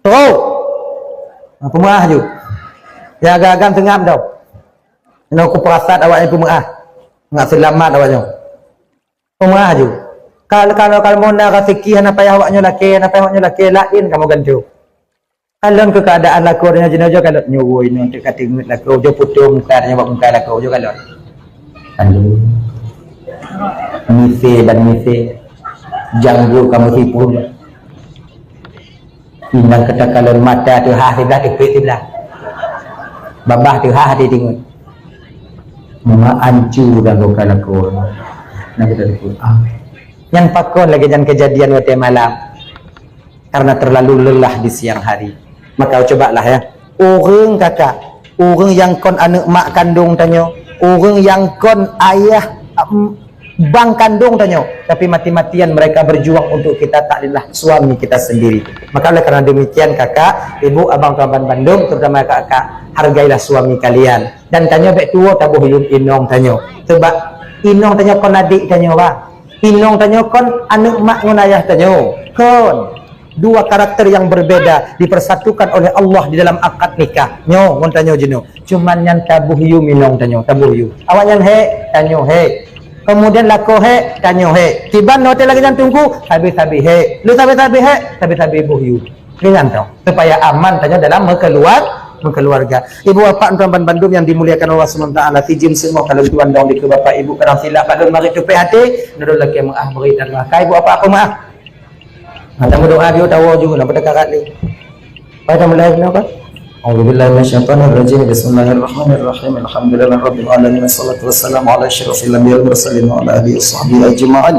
Tu. Apa maah ju? Ya agak-agak tengam tau. Nak ku perasat awaknya ku maah. Nggak selamat awaknya. Pemah ju. Kalau mau nak rezeki hana payah awaknya laki lain kamu gantu. Kalau ke keadaan laku dengan jenazah kalau nyuruh ini untuk kata ingat laku jo putus muka dia buat muka laku jo kalau. Aduh. Misi janggu kamu tipu. Inang kata kalau mata tu hati belah ikut belah. Babah tu hati tengok. Mama ancu dan luka laku. Nak kita ikut. Yang pakon lagi jangan kejadian waktu malam. Karena terlalu lelah di siang hari. Maka cobalah ya. Orang kakak, orang yang kon anak mak kandung tanya, orang yang kon ayah bang kandung tanya, tapi mati-matian mereka berjuang untuk kita taklilah suami kita sendiri. Maka oleh karena demikian kakak, ibu, abang, kawan Bandung, terutama kakak, hargailah suami kalian. Dan tanya baik tua tabuh hilum inong tanya. Sebab inong tanya kon adik tanya apa? Inong tanya kon anak mak ngun ayah tanya. Kon dua karakter yang berbeda dipersatukan oleh Allah di dalam akad nikah. Nyo ngun tanya jeno. Cuman yang tabuh hilum inong tanya, tabuh hilum. Awak yang he tanya he. Kemudian laku he, tanyo he. Tiban hotel lagi jangan tunggu, habis-habis he. Lu habis-habis he, habis-habis buhyu. Dengan tau. Supaya aman tanya dalam berkeluarga. Ibu bapa tuan Bandung yang dimuliakan Allah SWT. Tijin semua kalau tuan dong di ke bapak ibu kadang silap kalau mari tupai hati, nurul laki maaf beri dan makai ibu apa maaf. Ada berdoa dia tahu juga nak pada kakak ni. Pada mulai kenapa? A'udzubillahi minasyaitonir rajim. Bismillahirrahmanirrahim. Alhamdulillahi rabbil alamin. Wassalatu wassalamu ala asyrafil anbiya'i wal mursalin wa ala alihi washabbihi ajma'in.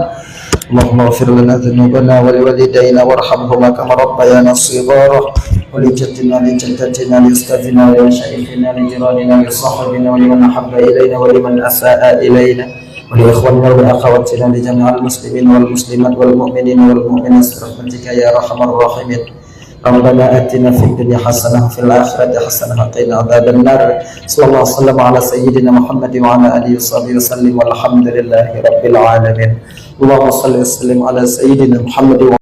Allahumma ighfir lana dhunubana wa liwalidayna warhamhuma kama rabbayana shighara wa li jaddiنا li jaddatina li ustadina wa li shaykhina li jiranina li sahbina wa liman ahabba ilayna wa liman asaa ilayna wa li ikhwanina wa akhawatina li jami'il muslimin wal muslimat wal mu'minina wal mu'minat birahmatika ya arhamar rahimin. ربنا آتنا في الدنيا حسنة وفي الآخرة حسنة وقنا عذاب النار صلى الله وسلم على سيدنا محمد وعلى آله وصحبه وسلم والحمد لله رب العالمين اللهم صل وسلم على سيدنا محمد